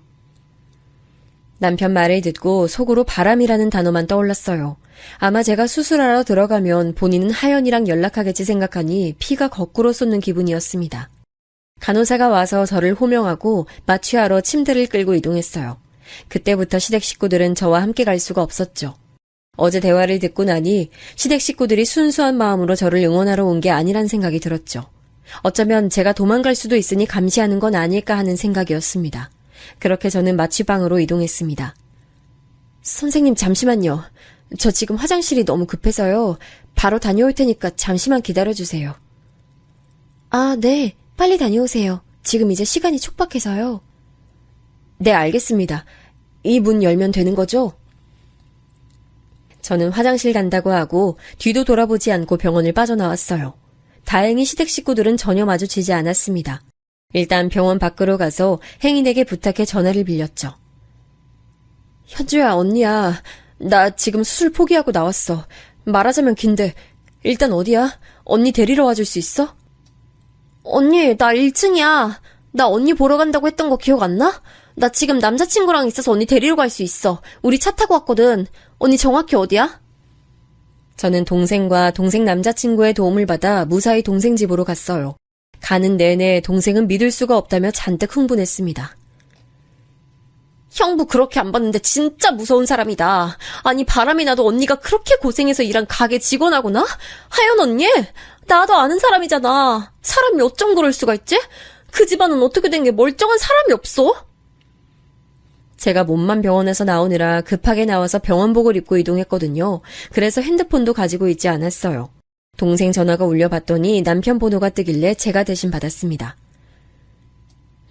남편 말을 듣고 속으로 바람이라는 단어만 떠올랐어요. 아마 제가 수술하러 들어가면 본인은 하연이랑 연락하겠지 생각하니 피가 거꾸로 솟는 기분이었습니다. 간호사가 와서 저를 호명하고 마취하러 침대를 끌고 이동했어요. 그때부터 시댁 식구들은 저와 함께 갈 수가 없었죠. 어제 대화를 듣고 나니 시댁 식구들이 순수한 마음으로 저를 응원하러 온 게 아니란 생각이 들었죠. 어쩌면 제가 도망갈 수도 있으니 감시하는 건 아닐까 하는 생각이었습니다. 그렇게 저는 마취방으로 이동했습니다. 선생님 잠시만요. 저 지금 화장실이 너무 급해서요. 바로 다녀올 테니까 잠시만 기다려주세요. 아, 네. 빨리 다녀오세요. 지금 이제 시간이 촉박해서요. 네, 알겠습니다. 이 문 열면 되는 거죠? 저는 화장실 간다고 하고 뒤도 돌아보지 않고 병원을 빠져나왔어요. 다행히 시댁 식구들은 전혀 마주치지 않았습니다. 일단 병원 밖으로 가서 행인에게 부탁해 전화를 빌렸죠. 현주야, 언니야. 나 지금 수술 포기하고 나왔어. 말하자면 긴데 일단 어디야? 언니 데리러 와줄 수 있어? 언니, 나 1층이야. 나 언니 보러 간다고 했던 거 기억 안 나? 나 지금 남자친구랑 있어서 언니 데리러 갈 수 있어. 우리 차 타고 왔거든. 언니 정확히 어디야? 저는 동생과 동생 남자친구의 도움을 받아 무사히 동생 집으로 갔어요. 가는 내내 동생은 믿을 수가 없다며 잔뜩 흥분했습니다. 형부 그렇게 안 봤는데 진짜 무서운 사람이다. 아니 바람이 나도 언니가 그렇게 고생해서 일한 가게 직원하구나? 하연 언니? 나도 아는 사람이잖아. 사람이 어쩜 그럴 수가 있지? 그 집안은 어떻게 된 게 멀쩡한 사람이 없어? 제가 몸만 병원에서 나오느라 급하게 나와서 병원복을 입고 이동했거든요. 그래서 핸드폰도 가지고 있지 않았어요. 동생 전화가 울려봤더니 남편 번호가 뜨길래 제가 대신 받았습니다.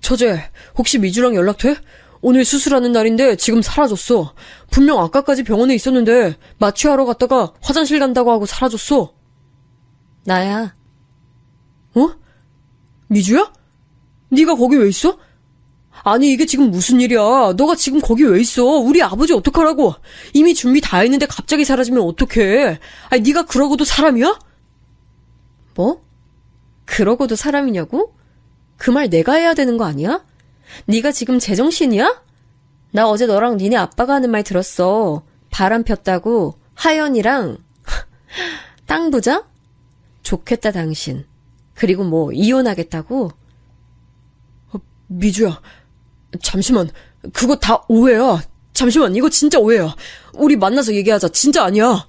처제, 혹시 미주랑 연락돼? 오늘 수술하는 날인데 지금 사라졌어. 분명 아까까지 병원에 있었는데 마취하러 갔다가 화장실 간다고 하고 사라졌어. 나야. 어? 미주야? 네가 거기 왜 있어? 아니 이게 지금 무슨 일이야. 너가 지금 거기 왜 있어. 우리 아버지 어떡하라고. 이미 준비 다 했는데 갑자기 사라지면 어떡해. 아니 네가 그러고도 사람이야? 뭐? 그러고도 사람이냐고? 그 말 내가 해야 되는 거 아니야? 네가 지금 제정신이야? 나 어제 너랑 니네 아빠가 하는 말 들었어. 바람 폈다고 하연이랑 땅 부자? 좋겠다 당신. 그리고 뭐 이혼하겠다고? 미주야, 잠시만. 그거 다 오해야. 잠시만, 이거 진짜 오해야. 우리 만나서 얘기하자. 진짜 아니야.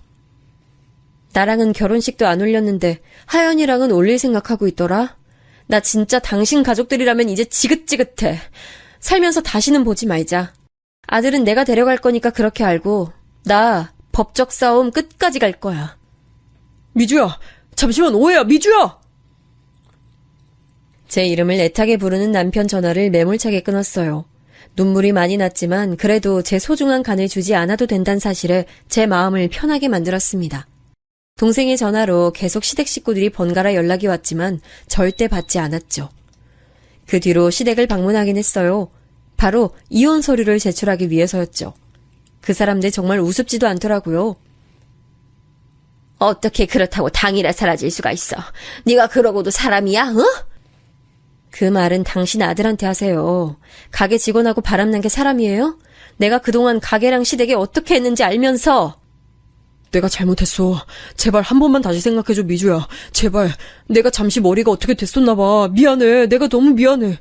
나랑은 결혼식도 안 올렸는데 하연이랑은 올릴 생각하고 있더라. 나 진짜 당신 가족들이라면 이제 지긋지긋해. 살면서 다시는 보지 말자. 아들은 내가 데려갈 거니까 그렇게 알고 나 법적 싸움 끝까지 갈 거야. 미주야, 잠시만, 오해야. 미주야! 제 이름을 애타게 부르는 남편 전화를 매몰차게 끊었어요. 눈물이 많이 났지만 그래도 제 소중한 간을 주지 않아도 된다는 사실에 제 마음을 편하게 만들었습니다. 동생의 전화로 계속 시댁 식구들이 번갈아 연락이 왔지만 절대 받지 않았죠. 그 뒤로 시댁을 방문하긴 했어요. 바로 이혼 서류를 제출하기 위해서였죠. 그 사람들 정말 우습지도 않더라고요. 어떻게 그렇다고 당일에 사라질 수가 있어. 네가 그러고도 사람이야, 어? 그 말은 당신 아들한테 하세요. 가게 직원하고 바람난 게 사람이에요? 내가 그동안 가게랑 시댁에 어떻게 했는지 알면서. 내가 잘못했어. 제발 한 번만 다시 생각해줘, 미주야. 제발. 내가 잠시 머리가 어떻게 됐었나봐. 미안해. 내가 너무 미안해.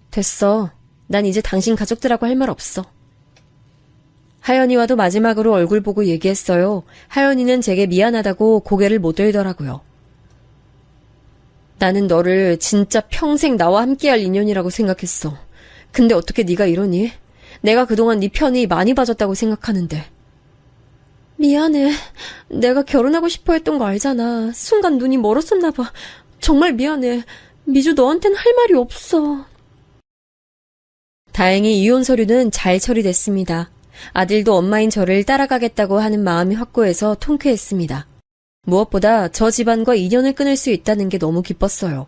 됐어. 난 이제 당신 가족들하고 할 말 없어. 하연이와도 마지막으로 얼굴 보고 얘기했어요. 하연이는 제게 미안하다고 고개를 못 들더라고요. 나는 너를 진짜 평생 나와 함께할 인연이라고 생각했어. 근데 어떻게 네가 이러니? 내가 그동안 네 편이 많이 봐줬다고 생각하는데. 미안해. 내가 결혼하고 싶어 했던 거 알잖아. 순간 눈이 멀었었나 봐. 정말 미안해. 미주 너한텐 할 말이 없어. 다행히 이혼 서류는 잘 처리됐습니다. 아들도 엄마인 저를 따라가겠다고 하는 마음이 확고해서 통쾌했습니다. 무엇보다 저 집안과 인연을 끊을 수 있다는 게 너무 기뻤어요.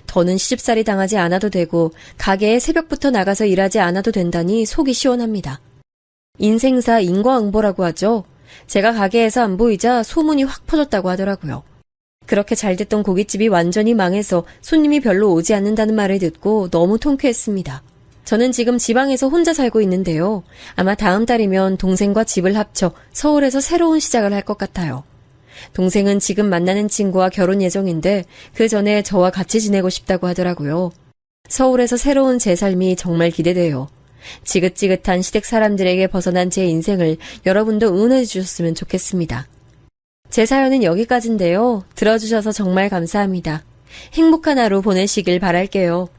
더는 시집살이 당하지 않아도 되고 가게에 새벽부터 나가서 일하지 않아도 된다니 속이 시원합니다. 인생사 인과응보라고 하죠. 제가 가게에서 안 보이자 소문이 확 퍼졌다고 하더라고요. 그렇게 잘 됐던 고깃집이 완전히 망해서 손님이 별로 오지 않는다는 말을 듣고 너무 통쾌했습니다. 저는 지금 지방에서 혼자 살고 있는데요. 아마 다음 달이면 동생과 집을 합쳐 서울에서 새로운 시작을 할 것 같아요. 동생은 지금 만나는 친구와 결혼 예정인데 그 전에 저와 같이 지내고 싶다고 하더라고요. 서울에서 새로운 제 삶이 정말 기대돼요. 지긋지긋한 시댁 사람들에게 벗어난 제 인생을 여러분도 응원해 주셨으면 좋겠습니다. 제 사연은 여기까지인데요. 들어주셔서 정말 감사합니다. 행복한 하루 보내시길 바랄게요.